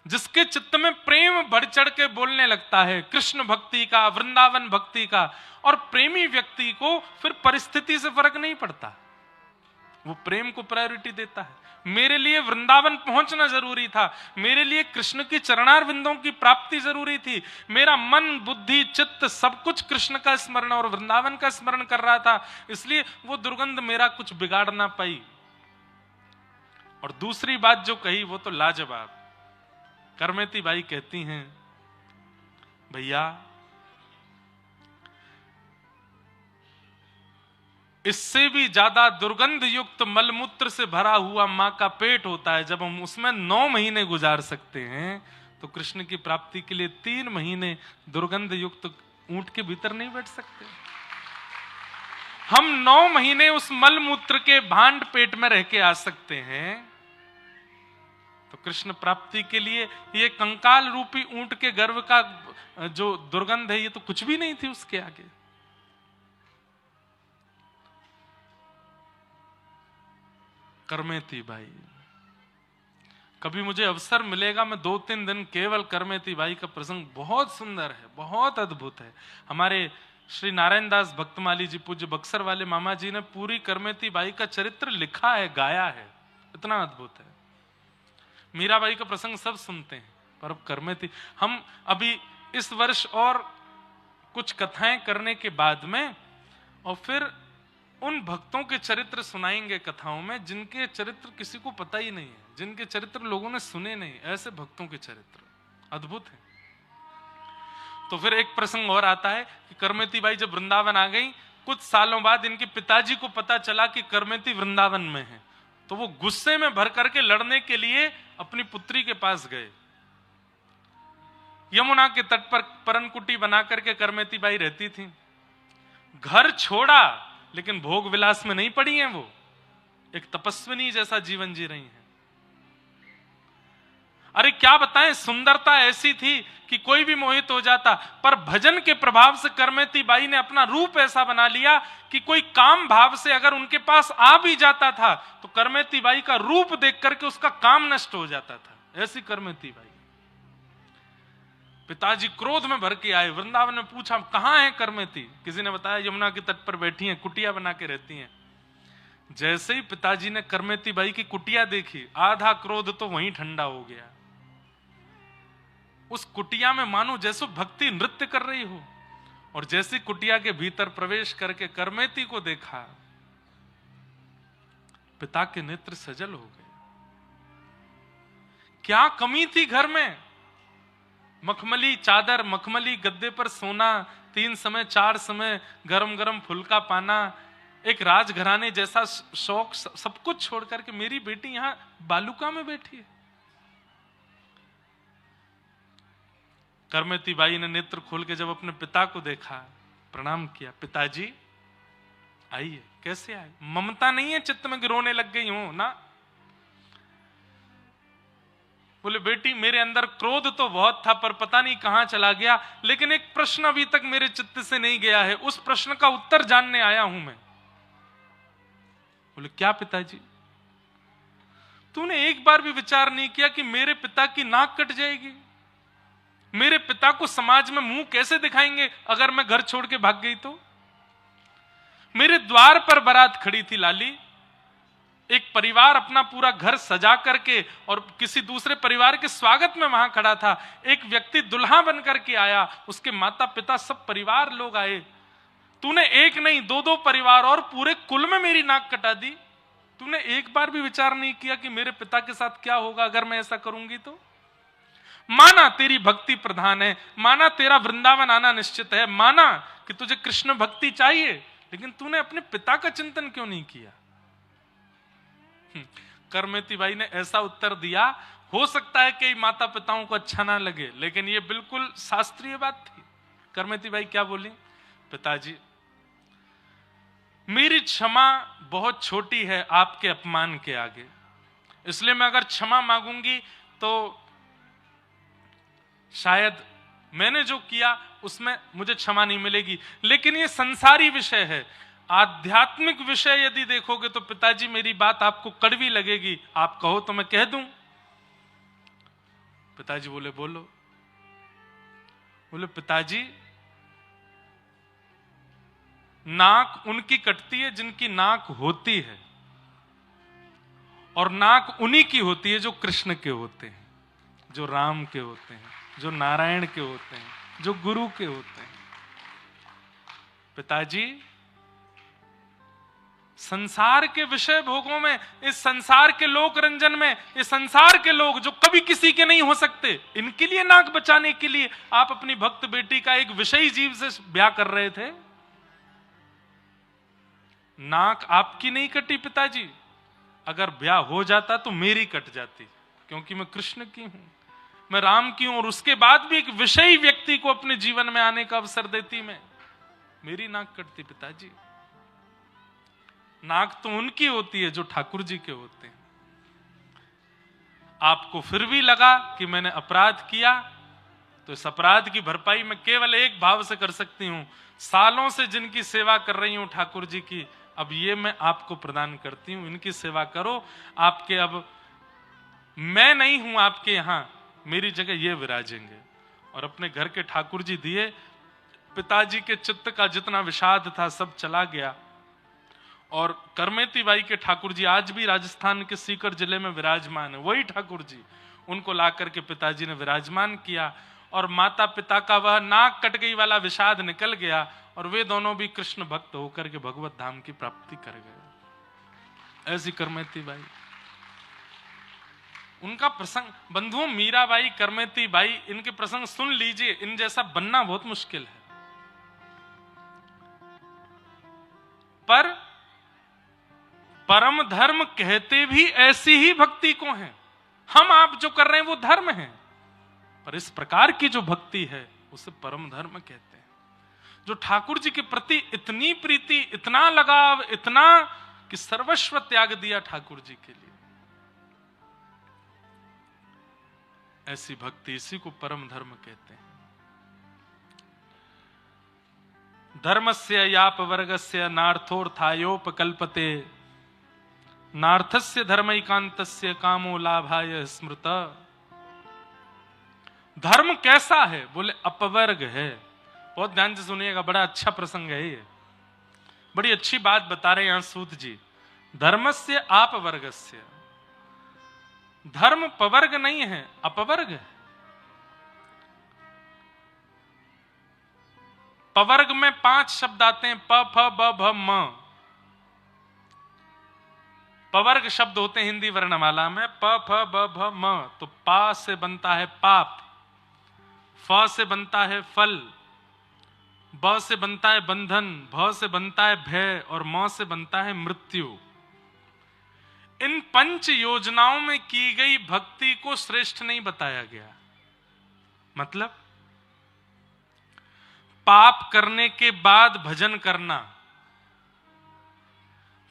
जिसके चित्त में प्रेम बढ़ चढ़ के बोलने लगता है कृष्ण भक्ति का, वृंदावन भक्ति का, और प्रेमी व्यक्ति को फिर परिस्थिति से फर्क नहीं पड़ता, वो प्रेम को प्रायोरिटी देता है। मेरे लिए वृंदावन पहुंचना जरूरी था, मेरे लिए कृष्ण की चरणार बिंदों की प्राप्ति जरूरी थी, मेरा मन बुद्धि चित्त सब कुछ कृष्ण का स्मरण और वृंदावन का स्मरण कर रहा था, इसलिए वो दुर्गंध मेरा कुछ बिगाड़ ना पाई। और दूसरी बात जो कही वो तो लाजवाब। करमेती बाई कहती हैं, भैया इससे भी ज्यादा दुर्गंध युक्त मलमूत्र से भरा हुआ मां का पेट होता है, जब हम उसमें 9 महीने गुजार सकते हैं तो कृष्ण की प्राप्ति के लिए 3 महीने दुर्गंध युक्त ऊंट के भीतर नहीं बैठ सकते। हम 9 महीने उस मलमूत्र के भांड पेट में रह के आ सकते हैं, तो कृष्ण प्राप्ति के लिए ये कंकाल रूपी ऊंट के गर्भ का जो दुर्गंध है ये तो कुछ भी नहीं थी उसके आगे। करमेती बाई कभी मुझे अवसर मिलेगा, मैं 2-3 दिन केवल करमेती बाई का प्रसंग, बहुत सुंदर है, बहुत अद्भुत है। हमारे श्री नारायण दास भक्तमाली जी पूज्य बक्सर वाले मामा जी ने पूरी करमेती बाई का चरित्र लिखा है, गाया है, इतना अद्भुत है। मीराबाई का प्रसंग सब सुनते हैं, पर अब करमेती, हम अभी इस वर्ष और कुछ कथाएं करने के बाद में और फिर उन भक्तों के चरित्र सुनाएंगे कथाओं में जिनके चरित्र किसी को पता ही नहीं है, जिनके चरित्र लोगों ने सुने नहीं, ऐसे भक्तों के चरित्र अद्भुत है। तो फिर एक प्रसंग और आता है कि करमेती बाई जब वृंदावन आ गई, कुछ सालों बाद इनके पिताजी को पता चला कि करमेती वृंदावन में है, तो वो गुस्से में भर करके लड़ने के लिए अपनी पुत्री के पास गए। यमुना के तट पर परनकुटी बना करके करमेती बाई रहती थी। घर छोड़ा लेकिन भोग विलास में नहीं पड़ी हैं, वो एक तपस्विनी जैसा जीवन जी रही हैं। अरे क्या बताएं, सुंदरता ऐसी थी कि कोई भी मोहित हो जाता, पर भजन के प्रभाव से करमेती बाई ने अपना रूप ऐसा बना लिया कि कोई काम भाव से अगर उनके पास आ भी जाता था तो करमेती बाई का रूप देख करके उसका काम नष्ट हो जाता था। ऐसी करमेती बाई। पिताजी क्रोध में भर के आए, वृंदावन में पूछा कहां है करमेती, किसी ने बताया यमुना के तट पर बैठी हैं, कुटिया बना के रहती हैं। जैसे ही पिताजी ने करमेती बाई की कुटिया देखी, आधा क्रोध तो वहीं ठंडा हो गया। उस कुटिया में मानो जैसे भक्ति नृत्य कर रही हो, और जैसी कुटिया के भीतर प्रवेश करके करमेती को देखा, पिता के नेत्र सजल हो गए। क्या कमी थी घर में? मखमली चादर, मखमली गद्दे पर सोना, 3 समय 4 समय गरम गरम फुल्का पाना, एक राजघराने जैसा शौक, सब कुछ छोड़ करके मेरी बेटी यहां बालुका में बैठी है। करमेती बाई ने नेत्र खोल के जब अपने पिता को देखा, प्रणाम किया, पिताजी आइए। कैसे आए? ममता नहीं है चित्त में कि रोने लग गई हूं ना। बोले बेटी मेरे अंदर क्रोध तो बहुत था पर पता नहीं कहां चला गया, लेकिन एक प्रश्न अभी तक मेरे चित्त से नहीं गया है, उस प्रश्न का उत्तर जानने आया हूं मैं। बोले क्या पिताजी? तूने एक बार भी विचार नहीं किया कि मेरे पिता की नाक कट जाएगी, मेरे पिता को समाज में मुंह कैसे दिखाएंगे अगर मैं घर छोड़ के भाग गई तो? मेरे द्वार पर बारात खड़ी थी लाली, एक परिवार अपना पूरा घर सजा करके और किसी दूसरे परिवार के स्वागत में वहां खड़ा था। एक व्यक्ति दुल्हा बनकर के आया, उसके माता पिता सब परिवार लोग आए। तूने एक नहीं 2-2 परिवार और पूरे कुल में मेरी नाक कटा दी। तूने एक बार भी विचार नहीं किया कि मेरे पिता के साथ क्या होगा अगर मैं ऐसा करूंगी तो? माना तेरी भक्ति प्रधान है, माना तेरा वृंदावन आना निश्चित है, माना कि तुझे कृष्ण भक्ति चाहिए, लेकिन तूने अपने पिता का चिंतन क्यों नहीं किया? करमेती बाई ने ऐसा उत्तर दिया, हो सकता है कि माता पिताओं को अच्छा ना लगे, लेकिन यह बिल्कुल शास्त्रीय बात थी। करमेती बाई क्या बोली? पिताजी मेरी क्षमा बहुत छोटी है आपके अपमान के आगे, इसलिए मैं अगर क्षमा मांगूंगी तो शायद मैंने जो किया उसमें मुझे क्षमा नहीं मिलेगी, लेकिन ये संसारी विषय है। आध्यात्मिक विषय यदि देखोगे तो पिताजी मेरी बात आपको कड़वी लगेगी, आप कहो तो मैं कह दूं। पिताजी बोले बोलो। बोले पिताजी नाक उनकी कटती है जिनकी नाक होती है, और नाक उन्हीं की होती है जो कृष्ण के होते हैं, जो राम के होते हैं, जो नारायण के होते हैं, जो गुरु के होते हैं। पिताजी संसार के विषय भोगों में, इस संसार के लोक रंजन में, इस संसार के लोग जो कभी किसी के नहीं हो सकते, इनके लिए नाक बचाने के लिए आप अपनी भक्त बेटी का एक विषयी जीव से ब्याह कर रहे थे। नाक आपकी नहीं कटी पिताजी, अगर ब्याह हो जाता तो मेरी कट जाती, क्योंकि मैं कृष्ण की हूं, मैं राम की हूं, और उसके बाद भी एक विषयी व्यक्ति को अपने जीवन में आने का अवसर देती मैं, मेरी नाक कटती पिताजी। नाक तो उनकी होती है जो ठाकुर जी के होते हैं। आपको फिर भी लगा कि मैंने अपराध किया, तो इस अपराध की भरपाई मैं केवल एक भाव से कर सकती हूं, सालों से जिनकी सेवा कर रही हूं ठाकुर जी की, अब ये मैं आपको प्रदान करती हूं, इनकी सेवा करो। आपके अब मैं नहीं हूं आपके यहां, मेरी जगह ये विराजेंगे। और अपने घर के ठाकुर जी दिए। पिताजी के चित्त का जितना विषाद था सब चला गया। और करमेती बाई के ठाकुर जी आज भी राजस्थान के सीकर जिले में विराजमान है, वही ठाकुर जी, उनको लाकर के पिताजी ने विराजमान किया। और माता पिता का वह नाक कट गई वाला विषाद निकल गया और वे दोनों भी कृष्ण भक्त होकर के भगवत धाम की प्राप्ति कर गए। ऐसी करमेती बाई, उनका प्रसंग, बंधुओं मीराबाई, करमेती बाई, इनके प्रसंग सुन लीजिए, इन जैसा बनना बहुत मुश्किल है। पर परम धर्म कहते भी ऐसी ही भक्ति को हैं। हम आप जो कर रहे हैं वो धर्म है, पर इस प्रकार की जो भक्ति है उसे परम धर्म कहते हैं। जो ठाकुर जी के प्रति इतनी प्रीति, इतना लगाव, इतना कि सर्वस्व त्याग दिया ठाकुर जी के लिए, ऐसी भक्ति, इसी को परम धर्म कहते हैं। धर्मस्य यापवर्गस्य नार्थोर्थायोपकल्पते, नार्थस्य धर्मैकान्तस्य कामो लाभाय स्मृत। धर्म कैसा है? बोले अपवर्ग है। बहुत ध्यान से सुनिएगा, बड़ा अच्छा प्रसंग है ये, बड़ी अच्छी बात बता रहे हैं यहां सूत जी। धर्मस्य आपवर्गस्य, धर्म पवर्ग नहीं है, अपवर्ग है। पवर्ग में 5 शब्द आते हैं, प फ ब भ म। पवर्ग शब्द होते हैं हिंदी वर्णमाला में, प फ ब भ म। तो पा से बनता है पाप, फ से बनता है फल, ब से बनता है बंधन, भ से बनता है भय और म से बनता है मृत्यु। इन 5 योजनाओं में की गई भक्ति को श्रेष्ठ नहीं बताया गया। मतलब पाप करने के बाद भजन करना,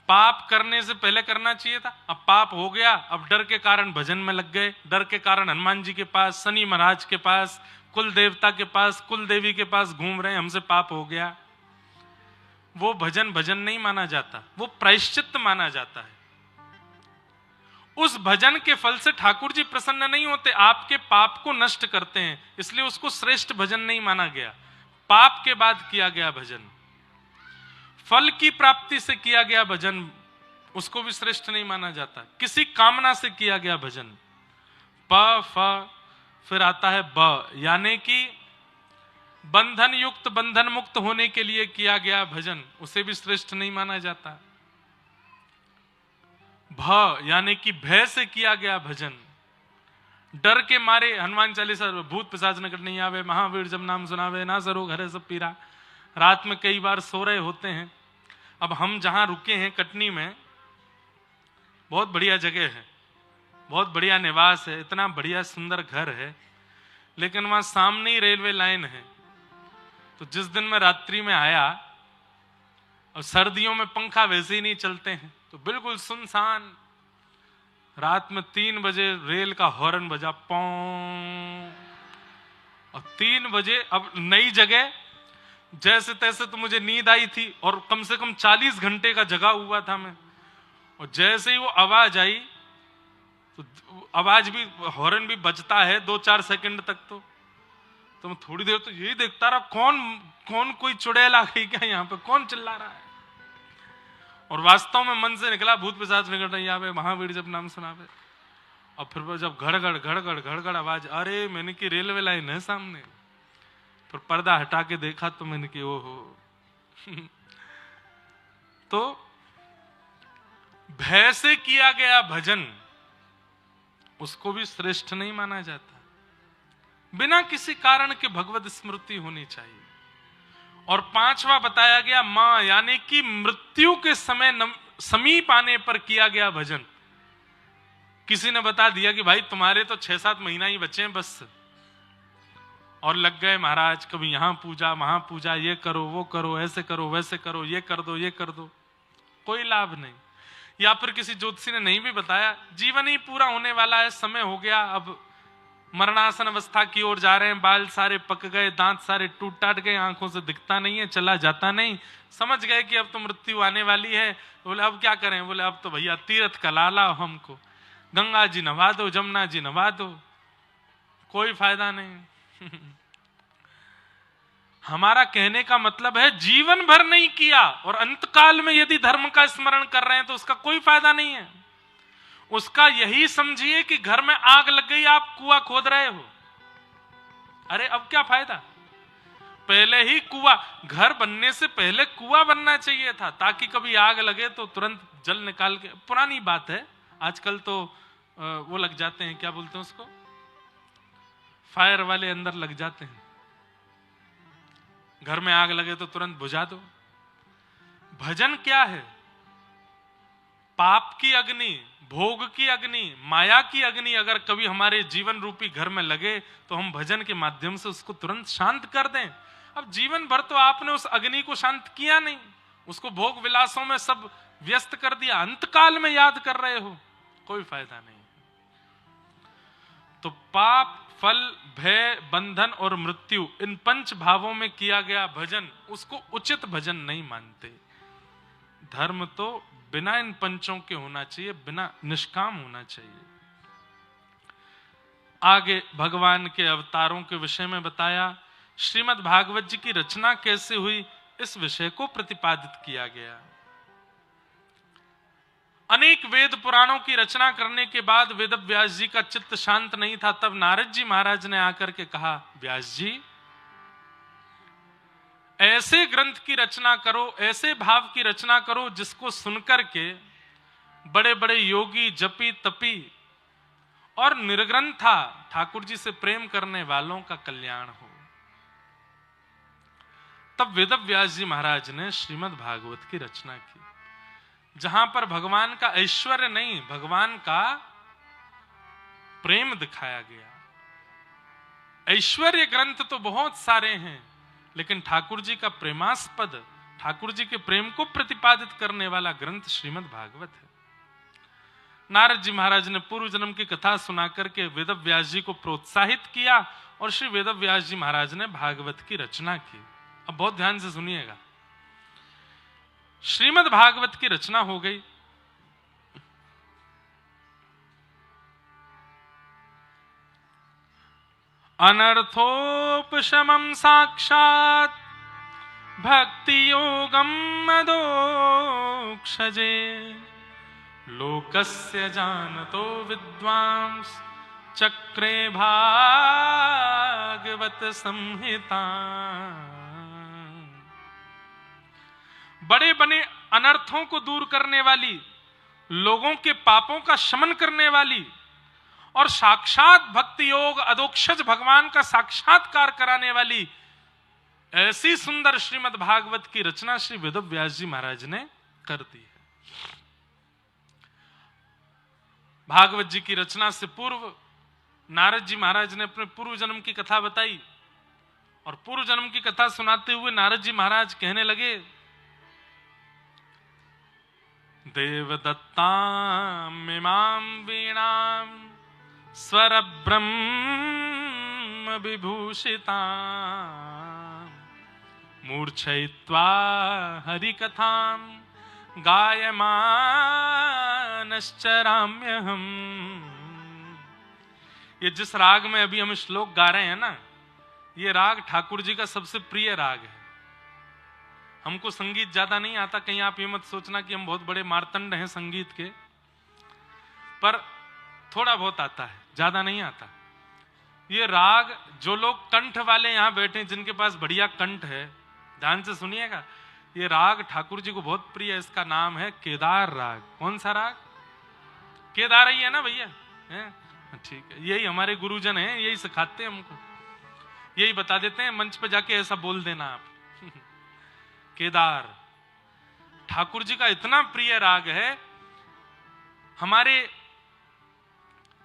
पाप करने से पहले करना चाहिए था, अब पाप हो गया, अब डर के कारण भजन में लग गए, डर के कारण हनुमान जी के पास, शनि महाराज के पास, कुल देवता के पास, कुल देवी के पास घूम रहे हैं, हमसे पाप हो गया। वो भजन भजन नहीं माना जाता, वो प्रायश्चित्त माना जाता है। उस भजन के फल से ठाकुर जी प्रसन्न नहीं होते, आपके पाप को नष्ट करते हैं, इसलिए उसको श्रेष्ठ भजन नहीं माना गया। पाप के बाद किया गया भजन, फल की प्राप्ति से किया गया भजन, उसको भी श्रेष्ठ नहीं माना जाता। किसी कामना से किया गया भजन, प फ फिर आता है ब, यानी कि बंधन युक्त, बंधन मुक्त होने के लिए किया गया भजन, उसे भी श्रेष्ठ नहीं माना जाता। भ यानी कि भय से किया गया भजन, डर के मारे, हनुमान चालीसा, भूत पिशाच निकट नहीं आवे, महावीर जब नाम सुनावे, ना सरो घरे सब पीरा। रात में कई बार सो रहे होते हैं। अब हम जहां रुके हैं कटनी में, बहुत बढ़िया जगह है, बहुत बढ़िया निवास है, इतना बढ़िया सुंदर घर है, लेकिन वहां सामने ही रेलवे लाइन है। तो जिस दिन मैं रात्रि में आया, और सर्दियों में पंखा वैसे ही नहीं चलते हैं, तो बिल्कुल सुनसान, रात में 3 बजे रेल का हॉर्न बजा, पौं, और 3 बजे, अब नई जगह, जैसे तैसे तो मुझे नींद आई थी, और कम से कम 40 घंटे का जगा हुआ था मैं। और जैसे ही वो आवाज आई, तो आवाज भी, हॉर्न भी बजता है 2-4 सेकंड तक, तो मैं थोड़ी देर तो यही देखता रहा, कौन कोई चुड़ैल आ गई क्या यहाँ पे, कौन चिल्ला रहा है। और वास्तव में मन से निकला, भूत पिशाच निकट नहीं आवे, महावीर जब नाम सुनावे। और फिर जब घड़घड़ आवाज, अरे मैंने की रेलवे लाइन है सामने। फिर पर्दा हटा के देखा तो मैंने की ओहो। तो भय से किया गया भजन, उसको भी श्रेष्ठ नहीं माना जाता। बिना किसी कारण के भगवत स्मृति होनी चाहिए। और 5वां बताया गया मां, यानी कि मृत्यु के समय समीप आने पर किया गया भजन। किसी ने बता दिया कि भाई तुम्हारे तो 6-7 महीना ही बचे हैं बस, और लग गए महाराज, कभी यहां पूजा वहां पूजा, ये करो वो करो, ऐसे करो वैसे करो, ये कर दो, कोई लाभ नहीं। या फिर किसी ज्योतिषी ने नहीं भी बताया, जीवन ही पूरा होने वाला है, समय हो गया, अब मरणासन अवस्था की ओर जा रहे हैं, बाल सारे पक गए, दांत सारे टूट टाट गए, आंखों से दिखता नहीं है, चला जाता नहीं, समझ गए कि अब तो मृत्यु आने वाली है। बोले अब क्या करें? बोले अब तो भैया तीर्थ का लाला हमको, गंगा जी नवा दो, जमुना जी नवा दो, कोई फायदा नहीं। हमारा कहने का मतलब है जीवन भर नहीं किया और अंतकाल में यदि धर्म का स्मरण कर रहे हैं तो उसका कोई फायदा नहीं है। उसका यही समझिए कि घर में आग लग गई, आप कुआं खोद रहे हो, अरे अब क्या फायदा। पहले ही कुआं, घर बनने से पहले कुआं बनना चाहिए था, ताकि कभी आग लगे तो तुरंत जल निकाल के। पुरानी बात है, आजकल तो वो लग जाते हैं, क्या बोलते हैं उसको, फायर वाले अंदर लग जाते हैं। घर में आग लगे तो तुरंत बुझा दो। भजन क्या है? पाप की अग्नि, भोग की अग्नि, माया की अग्नि अगर कभी हमारे जीवन रूपी घर में लगे तो हम भजन के माध्यम से उसको तुरंत शांत कर दें। अब जीवन भर तो आपने उस अग्नि को शांत किया नहीं, उसको भोग विलासों में सब व्यस्त कर दिया, अंतकाल में याद कर रहे हो, कोई फायदा नहीं। तो पाप, फल, भय, बंधन और मृत्यु, इन पंच भावों में किया गया भजन, उसको उचित भजन नहीं मानते। धर्म तो बिना इन पंचों के होना चाहिए, बिना निष्काम होना चाहिए। आगे भगवान के अवतारों के विषय में बताया। श्रीमद् भागवत जी की रचना कैसे हुई, इस विषय को प्रतिपादित किया गया। अनेक वेद पुराणों की रचना करने के बाद वेद व्यास जी का चित्त शांत नहीं था। तब नारद जी महाराज ने आकर के कहा, व्यास जी ऐसे ग्रंथ की रचना करो, ऐसे भाव की रचना करो जिसको सुनकर के बड़े बड़े योगी, जपी, तपी और निर्ग्रंथा ठाकुर जी से प्रेम करने वालों का कल्याण हो। तब वेद व्यास जी महाराज ने श्रीमद् भागवत की रचना की, जहां पर भगवान का ऐश्वर्य नहीं, भगवान का प्रेम दिखाया गया। ऐश्वर्य ग्रंथ तो बहुत सारे हैं, लेकिन ठाकुर जी का प्रेमास्पद, ठाकुर जी के प्रेम को प्रतिपादित करने वाला ग्रंथ श्रीमद् भागवत है। नारद जी महाराज ने पूर्व जन्म की कथा सुना करके वेद व्यास जी को प्रोत्साहित किया और श्री वेद व्यास जी महाराज ने भागवत की रचना की। अब बहुत ध्यान से सुनिएगा। श्रीमद् भागवत की रचना हो गई। अनर्थोपशमं साक्षात् भक्ति योगम मदोक्षजे लोकस्य जानतो विद्वांस चक्रे भागवत संहिता। बड़े बड़े अनर्थों को दूर करने वाली, लोगों के पापों का शमन करने वाली और साक्षात भक्ति योग अधोक्षज भगवान का साक्षात्कार कराने वाली ऐसी सुंदर श्रीमद् भागवत की रचना श्री वेद व्यास जी महाराज ने कर दी है। भागवत जी की रचना से पूर्व नारद जी महाराज ने अपने पूर्व जन्म की कथा बताई और पूर्व जन्म की कथा सुनाते हुए नारद जी महाराज कहने लगे, देवदत्ताम् इमां वीणां स्वर ब्रह्म विभूषितां मूर्छयित्वा हरिकथां गायमानश्चराम्यहम्। ये जिस राग में अभी हम श्लोक गा रहे हैं ना, ये राग ठाकुर जी का सबसे प्रिय राग है। हमको संगीत ज्यादा नहीं आता, कहीं आप ये मत सोचना कि हम बहुत बड़े मार्तंड हैं संगीत के, पर थोड़ा बहुत आता है, ज्यादा नहीं आता। ये राग जो लोग कंठ वाले यहां बैठे हैं, जिनके पास बढ़िया कंठ है, ध्यान से सुनिएगा। ये राग ठाकुर जी को बहुत प्रिय है। इसका नाम है केदार राग। कौन सा राग? केदार ही है ना भैया? ठीक है, यही हमारे गुरुजन हैं, यही सिखाते हैं हमको, यही बता देते हैं, मंच पे जाके ऐसा बोल देना आप। केदार ठाकुर जी का इतना प्रिय राग है। हमारे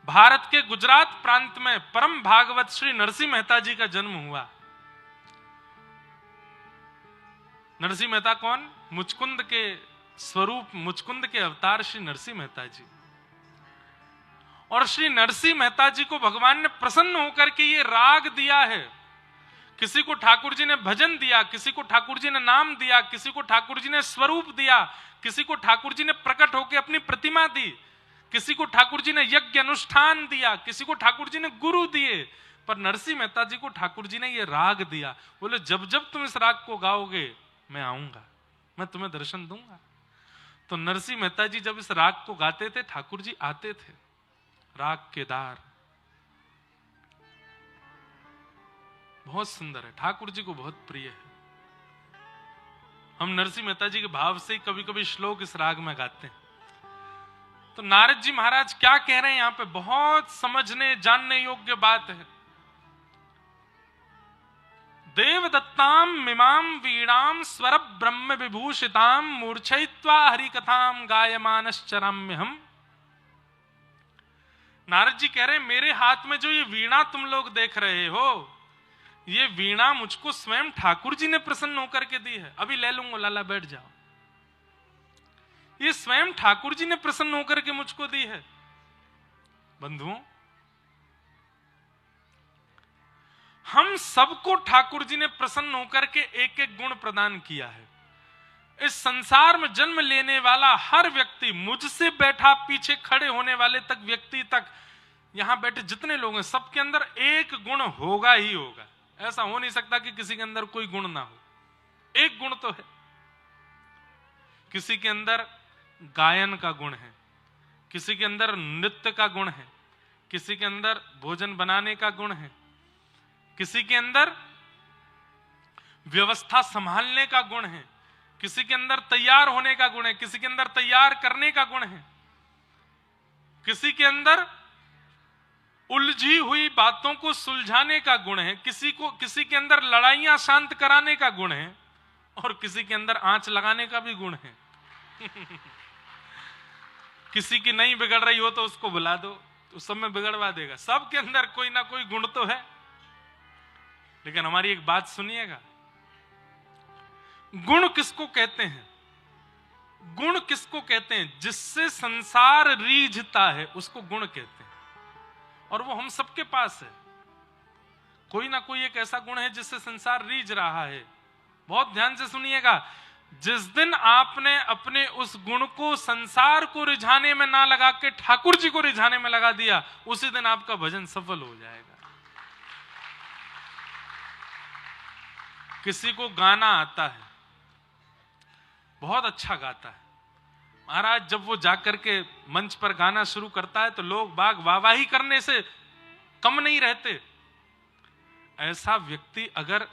भारत के गुजरात प्रांत में परम भागवत श्री नरसिंह मेहता जी का जन्म हुआ। नरसिंह मेहता कौन? मुचकुंद के स्वरूप, मुचकुंद के अवतार श्री नरसिंह मेहता जी। और श्री नरसिंह मेहता जी को भगवान ने प्रसन्न होकर के ये राग दिया है। किसी को ठाकुर जी ने भजन दिया, किसी को ठाकुर जी ने नाम दिया, किसी को ठाकुर जी ने स्वरूप दिया, किसी को ठाकुर जी ने प्रकट होकर अपनी प्रतिमा दी, किसी को ठाकुर जी ने यज्ञ अनुष्ठान दिया, किसी को ठाकुर जी ने गुरु दिए, पर नरसिंह मेहता जी को ठाकुर जी ने ये राग दिया। बोले जब जब तुम इस राग को गाओगे मैं आऊंगा, मैं तुम्हें दर्शन दूंगा। तो नरसिंह मेहता जी जब इस राग को गाते थे ठाकुर जी आते थे। राग केदार बहुत सुंदर है, ठाकुर जी को बहुत प्रिय है। हम नरसिंह मेहता जी के भाव से कभी कभी श्लोक इस राग में गाते हैं। तो नारद जी महाराज क्या कह रहे हैं यहां पे, बहुत समझने जानने योग्य बात है। देवदत्ताम मिमाम वीणाम स्वर ब्रह्म विभूषिताम मूर्छयित्वा हरिकथाम गायमानश्चराम्य हम। नारद जी कह रहे हैं मेरे हाथ में जो ये वीणा तुम लोग देख रहे हो, ये वीणा मुझको स्वयं ठाकुर जी ने प्रसन्न होकर के दी है। अभी ले लूंगा लाला, बैठ जाओ। ये स्वयं ठाकुर जी ने प्रसन्न होकर के मुझको दी है। बंधुओं, हम सबको ठाकुर जी ने प्रसन्न होकर के एक एक गुण प्रदान किया है। इस संसार में जन्म लेने वाला हर व्यक्ति, मुझसे बैठा पीछे खड़े होने वाले तक व्यक्ति तक, यहां बैठे जितने लोग हैं, सबके अंदर एक गुण होगा ही होगा। ऐसा हो नहीं सकता कि किसी के अंदर कोई गुण ना हो। एक गुण तो है। किसी के अंदर गायन का गुण है, किसी के अंदर नृत्य का गुण है, किसी के अंदर भोजन बनाने का गुण है, किसी के अंदर व्यवस्था संभालने का गुण है, किसी के अंदर तैयार होने का गुण है, किसी के अंदर तैयार करने का गुण है, किसी के अंदर उलझी हुई बातों को सुलझाने का गुण है, किसी के अंदर लड़ाइयां शांत कराने का गुण है, और किसी के अंदर आंच लगाने का भी गुण है। किसी की नहीं बिगड़ रही हो तो उसको बुला दो, तो सब में बिगड़वा देगा। सबके अंदर कोई ना कोई गुण तो है। लेकिन हमारी एक बात सुनिएगा, गुण किसको कहते हैं? गुण किसको कहते हैं? जिससे संसार रीझता है उसको गुण कहते हैं। और वो हम सबके पास है। कोई ना कोई एक ऐसा गुण है जिससे संसार रीझ रहा है। बहुत ध्यान से सुनिएगा, जिस दिन आपने अपने उस गुण को संसार को रिझाने में ना लगा के ठाकुर जी को रिझाने में लगा दिया, उसी दिन आपका भजन सफल हो जाएगा। किसी को गाना आता है, बहुत अच्छा गाता है, महाराज जब वो जाकर के मंच पर गाना शुरू करता है तो लोग बाग वाहवाही करने से कम नहीं रहते। ऐसा व्यक्ति अगर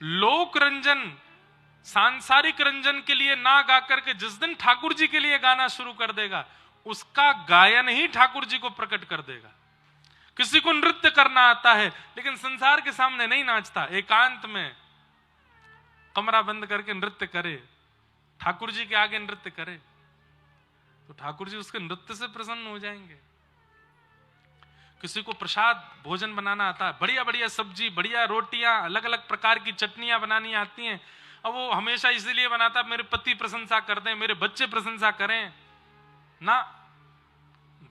लोक रंजन, सांसारिक रंजन के लिए ना गा करके जिस दिन ठाकुर जी के लिए गाना शुरू कर देगा, उसका गायन ही ठाकुर जी को प्रकट कर देगा। किसी को नृत्य करना आता है लेकिन संसार के सामने नहीं नाचता, एकांत में कमरा बंद करके नृत्य करे, ठाकुर जी के आगे नृत्य करे, तो ठाकुर जी उसके नृत्य से प्रसन्न हो जाएंगे। किसी को प्रसाद भोजन बनाना आता है, बढ़िया बढ़िया सब्जी, बढ़िया रोटियां, अलग अलग प्रकार की चटनियां बनानी आती हैं। अब वो हमेशा इसीलिए बनाता मेरे पति प्रशंसा कर दें, मेरे बच्चे प्रशंसा करें ना।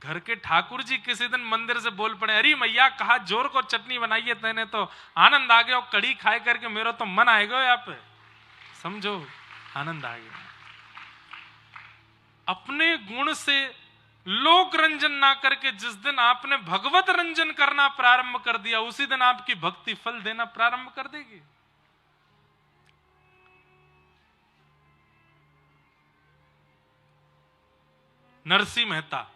घर के ठाकुर जी किसी दिन मंदिर से बोल पड़े, अरे मैया कहा जोर को चटनी बनाई है तेने, तो आनंद आ गया, और कड़ी खाए करके मेरा तो मन आएगा यहाँ पे, समझो आनंद आ गया। अपने गुण से लोक रंजन ना करके जिस दिन आपने भगवत रंजन करना प्रारंभ कर दिया, उसी दिन आपकी भक्ति फल देना प्रारंभ कर देगी। नरसिंह मेहता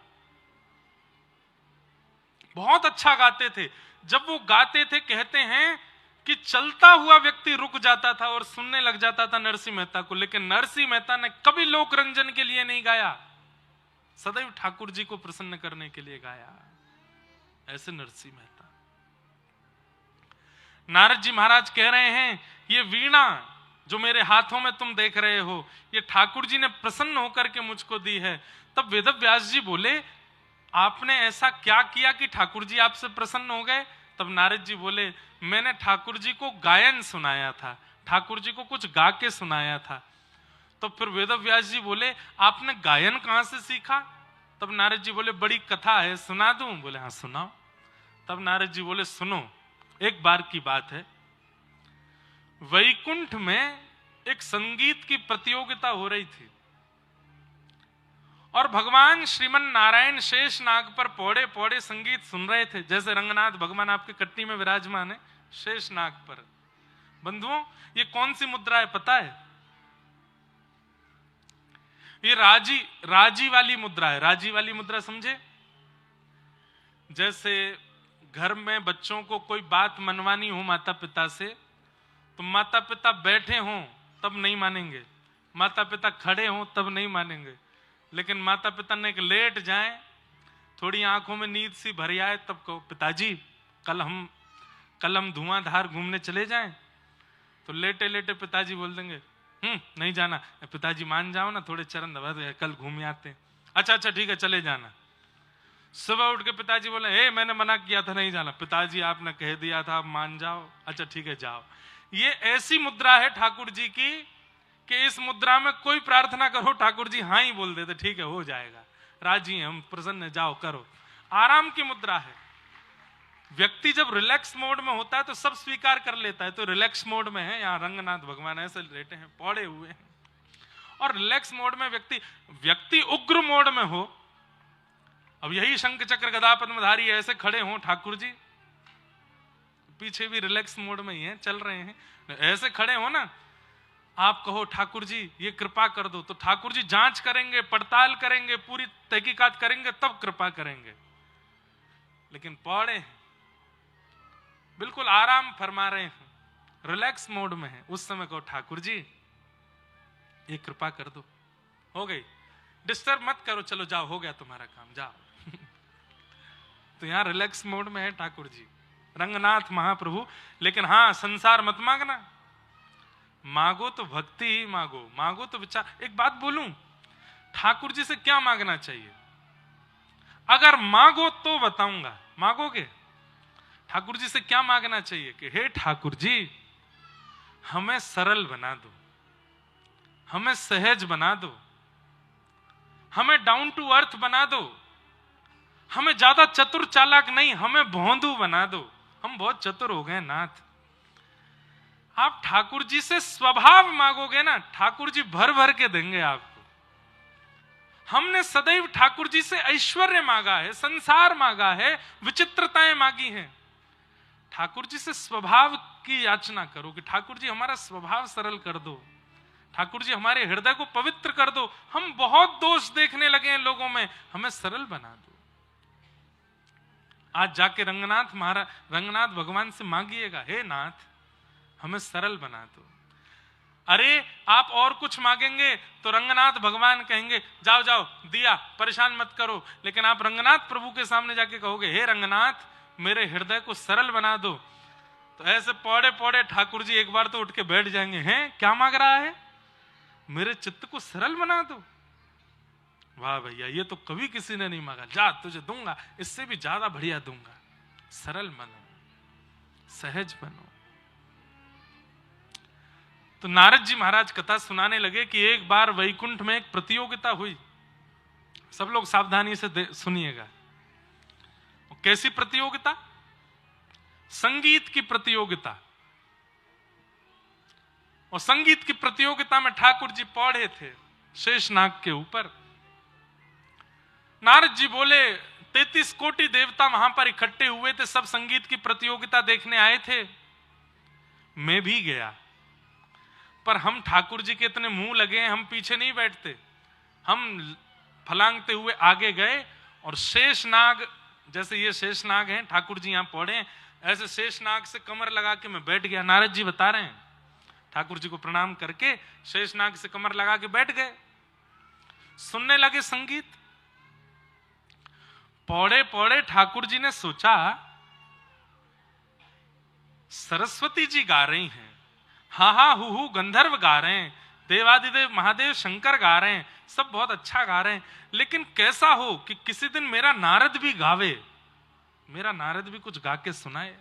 बहुत अच्छा गाते थे। जब वो गाते थे, कहते हैं कि चलता हुआ व्यक्ति रुक जाता था और सुनने लग जाता था नरसिंह मेहता को। लेकिन नरसिंह मेहता ने कभी लोक रंजन के लिए नहीं गाया, सदैव ठाकुर जी को प्रसन्न करने के लिए गाया। ऐसे नरसिंह मेहता। नारद जी महाराज कह रहे हैं, ये वीणा जो मेरे हाथों में तुम देख रहे हो, ये ठाकुर जी ने प्रसन्न होकर के मुझको दी है। तब वेदव्यास जी बोले, आपने ऐसा क्या किया कि ठाकुर जी आपसे प्रसन्न हो गए? तब नारद जी बोले, मैंने ठाकुर जी को गायन सुनाया था, ठाकुर जी को कुछ गा के सुनाया था। तो फिर वेदव्यास जी बोले, आपने गायन कहां से सीखा? तब नारद जी बोले, बड़ी कथा है, सुना दूं? बोले हाँ सुनाओ। तब नारद जी बोले, सुनो, एक बार की बात है, वैकुंठ में एक संगीत की प्रतियोगिता हो रही थी, और भगवान श्रीमन नारायण शेष नाग पर पौड़े पौड़े संगीत सुन रहे थे। जैसे रंगनाथ भगवान आपके कट्टी में विराजमान है शेष नाग पर। बंधुओं, ये कौन सी मुद्रा है पता है? ये राजी वाली मुद्रा है। राजी वाली मुद्रा समझे? जैसे घर में बच्चों को कोई बात मनवानी हो माता पिता से, तो माता पिता बैठे हों तब नहीं मानेंगे, माता पिता खड़े हों तब नहीं मानेंगे, लेकिन माता पिता ने लेट जाए, थोड़ी आंखों में नींद सी भरी आए, तब कहो पिताजी कल हम धुआंधार घूमने चले जाएं, तो लेटे लेटे पिताजी बोल देंगे नहीं जाना। पिताजी मान जाओ ना, थोड़े चरण दबा दो, कल घूम आते हैं। अच्छा ठीक है चले जाना। सुबह उठ के पिताजी बोले मैंने मना किया था नहीं जाना। पिताजी आपने कह दिया था, आप मान जाओ। अच्छा ठीक है जाओ। ये ऐसी मुद्रा है ठाकुर जी की कि इस मुद्रा में कोई प्रार्थना करो ठाकुर जी हाँ ही बोल देते, ठीक है हो जाएगा, राजी हैं हम, प्रसन्न, जाओ करो। आराम की मुद्रा है। व्यक्ति जब रिलैक्स मोड में होता है तो सब स्वीकार कर लेता है। तो रिलैक्स मोड में है, यहाँ रंगनाथ भगवान ऐसे लेटे हैं, पौड़े हुए हैं। और रिलैक्स मोड में व्यक्ति उग्र मोड में हो, अब यही शंख चक्र गदा पद्मधारी ऐसे खड़े हों ठाकुर जी, पीछे भी रिलैक्स मोड में ही है, चल रहे हैं, ऐसे खड़े हो ना, आप कहो ठाकुर जी ये कृपा कर दो, तो ठाकुर जी जांच करेंगे, पड़ताल करेंगे, पूरी तहकीकात करेंगे, तब कृपा करेंगे। लेकिन पौड़े हैं, बिल्कुल आराम फरमा रहे हैं, रिलैक्स मोड में है, उस समय कहो ठाकुर जी ये कृपा कर दो, हो गई, डिस्टर्ब मत करो, चलो जाओ हो गया तुम्हारा काम, जाओ। तो यहां रिलैक्स मोड में है ठाकुर जी, रंगनाथ महाप्रभु। लेकिन हाँ, संसार मत मांगना, मांगो तो भक्ति ही मांगो, मांगो तो विचार। एक बात बोलूं, ठाकुर जी से क्या मांगना चाहिए? अगर मांगो तो बताऊंगा, मांगोगे? ठाकुर जी से क्या मांगना चाहिए कि हे ठाकुर जी हमें सरल बना दो, हमें सहज बना दो, हमें डाउन टू अर्थ बना दो, हमें ज्यादा चतुर चालाक नहीं, हमें भोंदू बना दो, हम बहुत चतुर हो गए नाथ। आप ठाकुर जी से स्वभाव मांगोगे ना, ठाकुर जी भर भर के देंगे आपको। हमने सदैव ठाकुर जी से ऐश्वर्य मांगा है, संसार मांगा है, विचित्रताएं मांगी हैं। ठाकुर जी से स्वभाव की याचना करो कि ठाकुर जी हमारा स्वभाव सरल कर दो, ठाकुर जी हमारे हृदय को पवित्र कर दो, हम बहुत दोष देखने लगे हैं लोगों में, हमें सरल बना दो। आज जाके रंगनाथ भगवान से मांगिएगा, हे नाथ हमें सरल बना दो। अरे आप और कुछ मांगेंगे तो रंगनाथ भगवान कहेंगे जाओ जाओ दिया, परेशान मत करो। लेकिन आप रंगनाथ प्रभु के सामने जाके कहोगे हे रंगनाथ मेरे हृदय को सरल बना दो, तो ऐसे पौड़े पौड़े ठाकुर जी एक बार तो उठ के बैठ जाएंगे, हैं क्या मांग रहा है, मेरे चित्त को सरल बना दो। वाह भैया, ये तो कभी किसी ने नहीं मांगा, जा तुझे दूंगा, इससे भी ज्यादा बढ़िया दूंगा। सरल बनो, सहज बनो। तो नारद जी महाराज कथा सुनाने लगे कि एक बार वैकुंठ में एक प्रतियोगिता हुई। सब लोग सावधानी से सुनिएगा। कैसी प्रतियोगिता? संगीत की प्रतियोगिता। और संगीत की प्रतियोगिता में ठाकुर जी पौड़े थे शेषनाग के ऊपर। नारद जी बोले 33 कोटि देवता वहां पर इकट्ठे हुए थे, सब संगीत की प्रतियोगिता देखने आए थे, मैं भी गया। पर हम ठाकुर जी के इतने मुंह लगे हैं, हम पीछे नहीं बैठते, हम फलांगते हुए आगे गए। और शेषनाग, जैसे ये शेषनाग हैं, ठाकुर जी यहां पौड़े, ऐसे शेषनाग से कमर लगा के मैं बैठ गया। नारद जी बता रहे हैं, ठाकुर जी को प्रणाम करके शेषनाग से कमर लगा के बैठ गए, सुनने लगे संगीत। पौड़े पौड़े ठाकुर जी ने सोचा सरस्वती जी गा रही हैं, हा हा हु गंधर्व गा रहे हैं, देवादिदेव महादेव शंकर गा रहे हैं, सब बहुत अच्छा गा रहे हैं, लेकिन कैसा हो कि किसी दिन मेरा नारद भी गावे, मेरा नारद भी कुछ गा के सुनाए।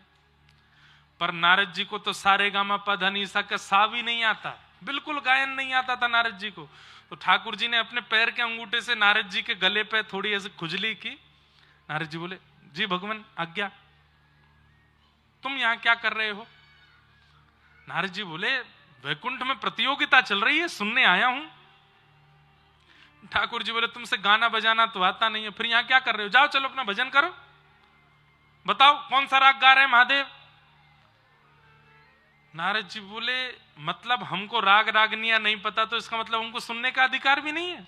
पर नारद जी को तो सारे गामा पध निसा का सा भी नहीं आता, बिल्कुल गायन नहीं आता था नारद जी को। तो ठाकुर जी ने अपने पैर के अंगूठे से नारद जी के गले पे थोड़ी ऐसे खुजली की। नारद जी बोले जी भगवान आज्ञा, तुम यहां क्या कर रहे हो? नारद जी बोले वैकुंठ में प्रतियोगिता चल रही है, सुनने आया हूं। ठाकुर जी बोले तुमसे गाना बजाना तो आता नहीं है, फिर यहां क्या कर रहे हो? जाओ चलो अपना भजन करो, बताओ कौन सा राग गा रहे हैं महादेव। नारद जी बोले मतलब हमको राग रागनिया नहीं पता तो इसका मतलब हमको सुनने का अधिकार भी नहीं है?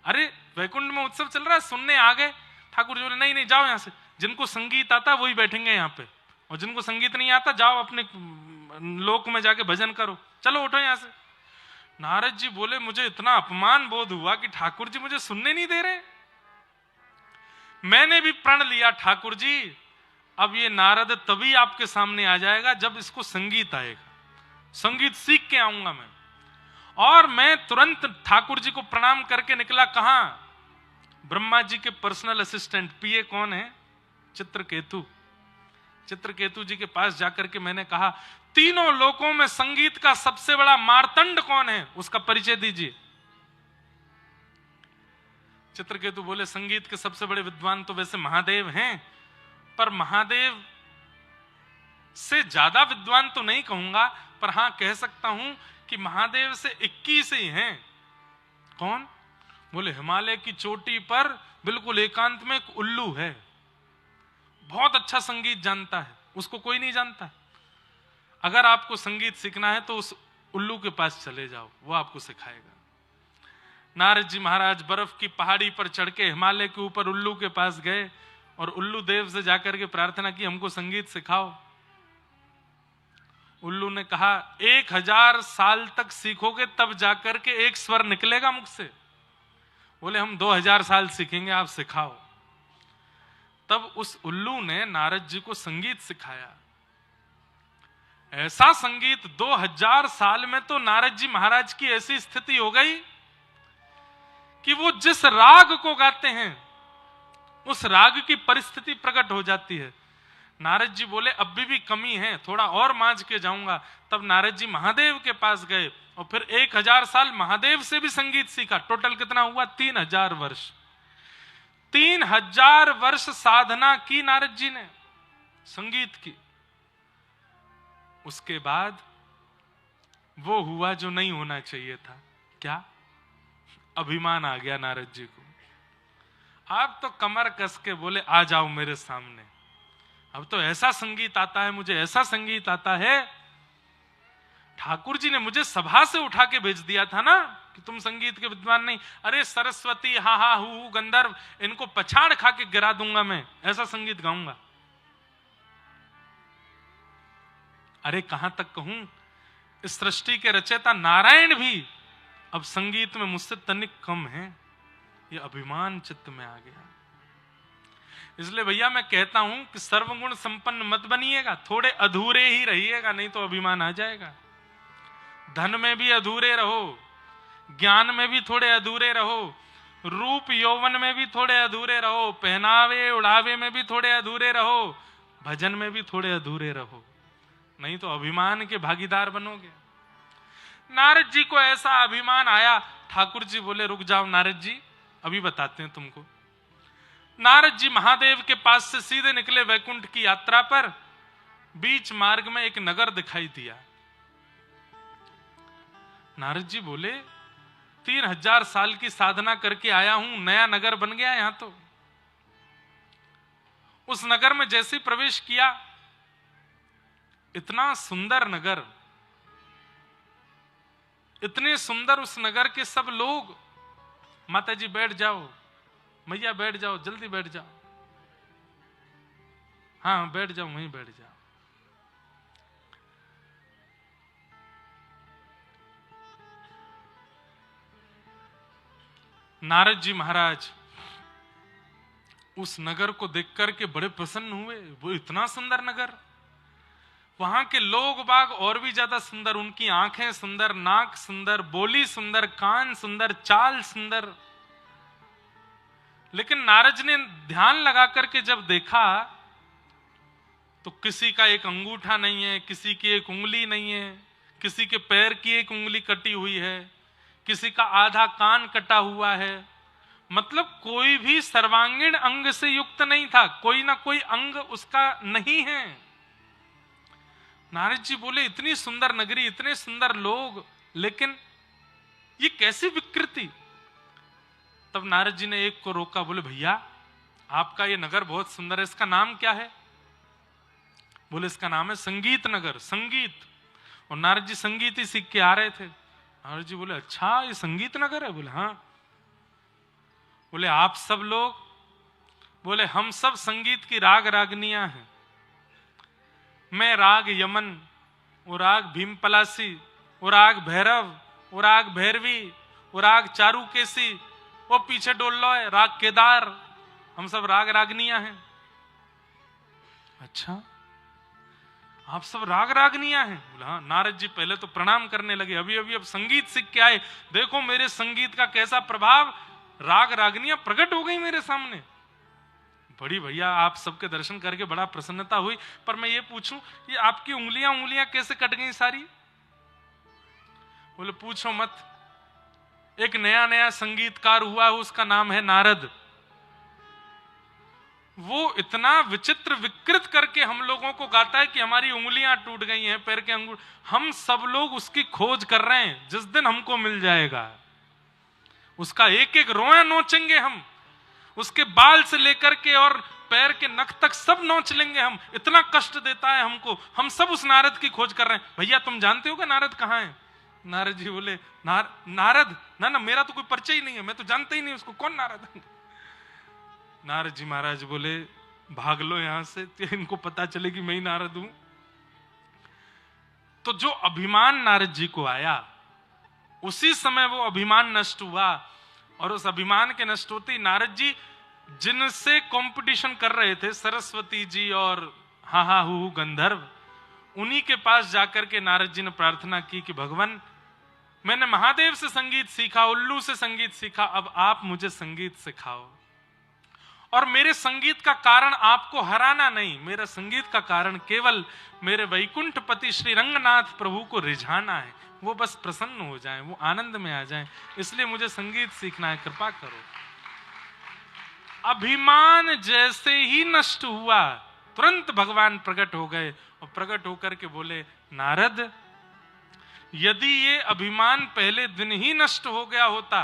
अरे वैकुंठ में उत्सव चल रहा है, सुनने आ गए। ठाकुर जी बोले नहीं नहीं, जाओ यहां से, जिनको संगीत आता वही बैठेंगे यहाँ पे, और जिनको संगीत नहीं आता जाओ अपने लोक में जाके भजन करो, चलो उठो यहां से। नारद जी बोले मुझे इतना अपमान बोध हुआ कि ठाकुर जी मुझे सुनने नहीं दे रहे। मैंने भी प्रण लिया ठाकुर जी अब ये नारद तभी आपके सामने आ जाएगा जब इसको संगीत आएगा, संगीत सीख के आऊंगा मैं। और मैं तुरंत ठाकुर जी को प्रणाम करके निकला। कहां? ब्रह्मा जी के पर्सनल असिस्टेंट पीए कौन है? चित्रकेतु। चित्रकेतु जी के पास जाकर के मैंने कहा तीनों लोकों में संगीत का सबसे बड़ा मार्तंड कौन है, उसका परिचय दीजिए। चित्रकेतु बोले संगीत के सबसे बड़े विद्वान तो वैसे महादेव हैं, पर महादेव से ज्यादा विद्वान तो नहीं कहूंगा, पर हां कह सकता हूं कि महादेव से 21 ही हैं। कौन? बोले हिमालय की चोटी पर बिल्कुल एकांत में एक उल्लू है, बहुत अच्छा संगीत जानता है, उसको कोई नहीं जानता। अगर आपको संगीत सीखना है तो उस उल्लू के पास चले जाओ, वो आपको सिखाएगा। नारद जी महाराज बर्फ की पहाड़ी पर चढ़ के हिमालय के ऊपर उल्लू के पास गए और उल्लू देव से जाकर के प्रार्थना की हमको संगीत सिखाओ। उल्लू ने कहा 1000 साल तक सीखोगे तब जाकर के एक स्वर निकलेगा मुख से। बोले हम 2000 साल सीखेंगे, आप सिखाओ। तब उस उल्लू ने नारद जी को संगीत सिखाया। ऐसा संगीत 2000 साल में तो नारद जी महाराज की ऐसी स्थिति हो गई कि वो जिस राग को गाते हैं उस राग की परिस्थिति प्रकट हो जाती है। नारद जी बोले अब भी कमी है, थोड़ा और मांझ के जाऊंगा। तब नारद जी महादेव के पास गए और फिर 1000 साल महादेव से भी संगीत सीखा। टोटल कितना हुआ? 3000 वर्ष। 3000 वर्ष साधना की नारद जी ने संगीत की। उसके बाद वो हुआ जो नहीं होना चाहिए था। क्या? अभिमान आ गया नारद जी को। आप तो कमर कस के बोले आ जाओ मेरे सामने, अब तो ऐसा संगीत आता है, मुझे ऐसा संगीत आता है। ठाकुर जी ने मुझे सभा से उठा के भेज दिया था ना कि तुम संगीत के विद्वान नहीं। अरे सरस्वती हा हा हु गंधर्व, इनको पछाड़ खा के गिरा दूंगा, मैं ऐसा संगीत गाऊंगा। अरे कहां तक कहूं, इस सृष्टि के रचयिता नारायण भी अब संगीत में मुझसे तनिक कम है। ये अभिमान चित्त में आ गया। इसलिए भैया मैं कहता हूं कि सर्वगुण संपन्न मत बनिएगा, थोड़े अधूरे ही रहिएगा, नहीं तो अभिमान आ जाएगा। धन में भी अधूरे रहो, ज्ञान में भी थोड़े अधूरे रहो, रूप यौवन में भी थोड़े अधूरे रहो, पहनावे उड़ावे में भी थोड़े अधूरे रहो, भजन में भी थोड़े अधूरे रहो, नहीं तो अभिमान के भागीदार बनोगे। नारद जी को ऐसा अभिमान आया। ठाकुर जी बोले रुक जाओ नारद जी, अभी बताते हैं तुमको। नारद जी महादेव के पास से सीधे निकले वैकुंठ की यात्रा पर। बीच मार्ग में एक नगर दिखाई दिया। नारद जी बोले 3000 साल की साधना करके आया हूं, नया नगर बन गया यहां तो। उस नगर में जैसे प्रवेश किया, इतना सुंदर नगर, इतने सुंदर उस नगर के सब लोग। माता जी बैठ जाओ, मैया बैठ जाओ, जल्दी बैठ जाओ, हाँ बैठ जाओ, वहीं बैठ जाओ। नारद जी महाराज उस नगर को देखकर के बड़े प्रसन्न हुए। वो इतना सुंदर नगर, वहां के लोग बाग और भी ज्यादा सुंदर, उनकी आंखें सुंदर, नाक सुंदर, बोली सुंदर, कान सुंदर, चाल सुंदर। लेकिन नारद ने ध्यान लगा करके जब देखा तो किसी का एक अंगूठा नहीं है, किसी की एक उंगली नहीं है, किसी के पैर की एक उंगली कटी हुई है, किसी का आधा कान कटा हुआ है। मतलब कोई भी सर्वांगीण अंग से युक्त नहीं था, कोई ना कोई अंग उसका नहीं है। नारद जी बोले इतनी सुंदर नगरी, इतने सुंदर लोग, लेकिन ये कैसी विकृति, तब नारद जी ने एक को रोका, बोले भैया आपका ये नगर बहुत सुंदर है, इसका नाम क्या है? बोले इसका नाम है संगीत नगर, संगीत। और नारद जी संगीत ही सीख के आ रहे थे। नारद जी बोले अच्छा ये संगीत नगर है? बोले हाँ। बोले आप सब लोग? बोले हम सब संगीत की राग रागनियां हैं। मैं राग यमन, वो राग भीम पलासी, वो राग भैरव, वो राग भैरवी, वो राग चारुकेसी, वो पीछे डोल लो है राग केदार, हम सब राग रागनियां हैं। अच्छा आप सब राग रागनियां हैं? बोला हाँ। नारद जी पहले तो प्रणाम करने लगे, अभी अभी अब संगीत सीख के आए, देखो मेरे संगीत का कैसा प्रभाव, राग रागनियां प्रकट हो गई मेरे सामने। बड़ी भैया आप सबके दर्शन करके बड़ा प्रसन्नता हुई, पर मैं ये पूछूं ये आपकी उंगलियां कैसे कट गई सारी? बोले पूछो मत, एक नया नया संगीतकार हुआ, उसका नाम है नारद। वो इतना विचित्र विकृत करके हम लोगों को गाता है कि हमारी उंगलियां टूट गई हैं, पैर के अंगूर। हम सब लोग उसकी खोज कर रहे हैं, जिस दिन हमको मिल जाएगा उसका एक एक रोया नोचेंगे हम, उसके बाल से लेकर के और पैर के नख तक सब नोच लेंगे हम, इतना कष्ट देता है हमको। हम सब उस नारद की खोज कर रहे हैं। भैया तुम जानते हो कि नारद कहाँ है? नारद जी बोले नारद ना मेरा तो कोई परिचय ही नहीं है, मैं तो जानता ही नहीं उसको, कौन नारद? नारद जी महाराज बोले भाग लो यहां से, इनको पता चले कि मैं ही नारद हूं। तो जो अभिमान नारद जी को आया, उसी समय वो अभिमान नष्ट हुआ। और उस अभिमान के नष्ट होते ही नारद जी जिनसे कंपटीशन कर रहे थे, सरस्वती जी और हा हु गंधर्व, उन्हीं के पास जाकर के नारद जी ने प्रार्थना की कि भगवान मैंने महादेव से संगीत सीखा, उल्लू से संगीत सीखा, अब आप मुझे संगीत सिखाओ। और मेरे संगीत का कारण आपको हराना नहीं, मेरा संगीत का कारण केवल मेरे वैकुंठ पति श्री रंगनाथ प्रभु को रिझाना है, वो बस प्रसन्न हो जाएं, वो आनंद में आ जाएं, इसलिए मुझे संगीत सीखना है, कृपा करो। अभिमान जैसे ही नष्ट हुआ, तुरंत भगवान प्रकट हो गए और प्रकट होकर के बोले नारद यदि ये अभिमान पहले दिन ही नष्ट हो गया होता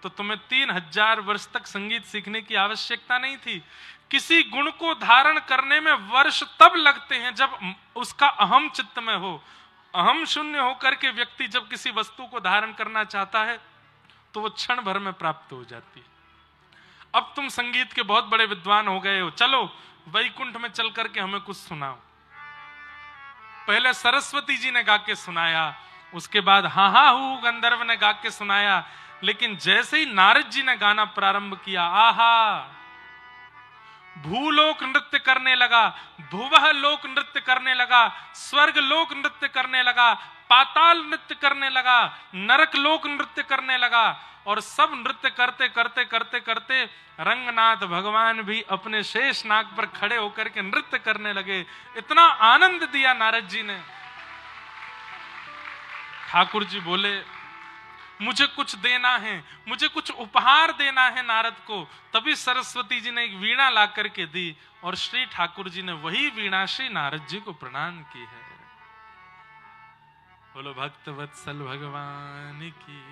तो तुम्हें 3000 वर्ष तक संगीत सीखने की आवश्यकता नहीं थी। किसी गुण को धारण करने में वर्ष तब लगते हैं जब उसका अहम चित्त में हो। अहम शून्य होकर के व्यक्ति जब किसी वस्तु को धारण करना चाहता है तो वो क्षण भर में प्राप्त हो जाती है। अब तुम संगीत के बहुत बड़े विद्वान हो गए हो, चलो वैकुंठ में चल करके हमें कुछ सुनाओ। पहले सरस्वती जी ने गा के सुनाया, उसके बाद हा हु गंधर्व ने गा के सुनाया, लेकिन जैसे ही नारद जी ने गाना प्रारंभ किया, आहा भूलोक नृत्य करने लगा, भुवः लोक नृत्य करने लगा, स्वर्ग लोक नृत्य करने लगा, पाताल नृत्य करने लगा, नरक लोक नृत्य करने लगा। और सब नृत्य करते करते करते करते रंगनाथ भगवान भी अपने शेष नाग पर खड़े होकर के नृत्य करने लगे। इतना आनंद दिया नारद जी ने। ठाकुर जी बोले मुझे कुछ देना है, मुझे कुछ उपहार देना है नारद को। तभी सरस्वती जी ने एक वीणा ला करके दी और श्री ठाकुर जी ने वही वीणा श्री नारद जी को प्रदान की है। बोलो भक्त वत्सल भगवान की।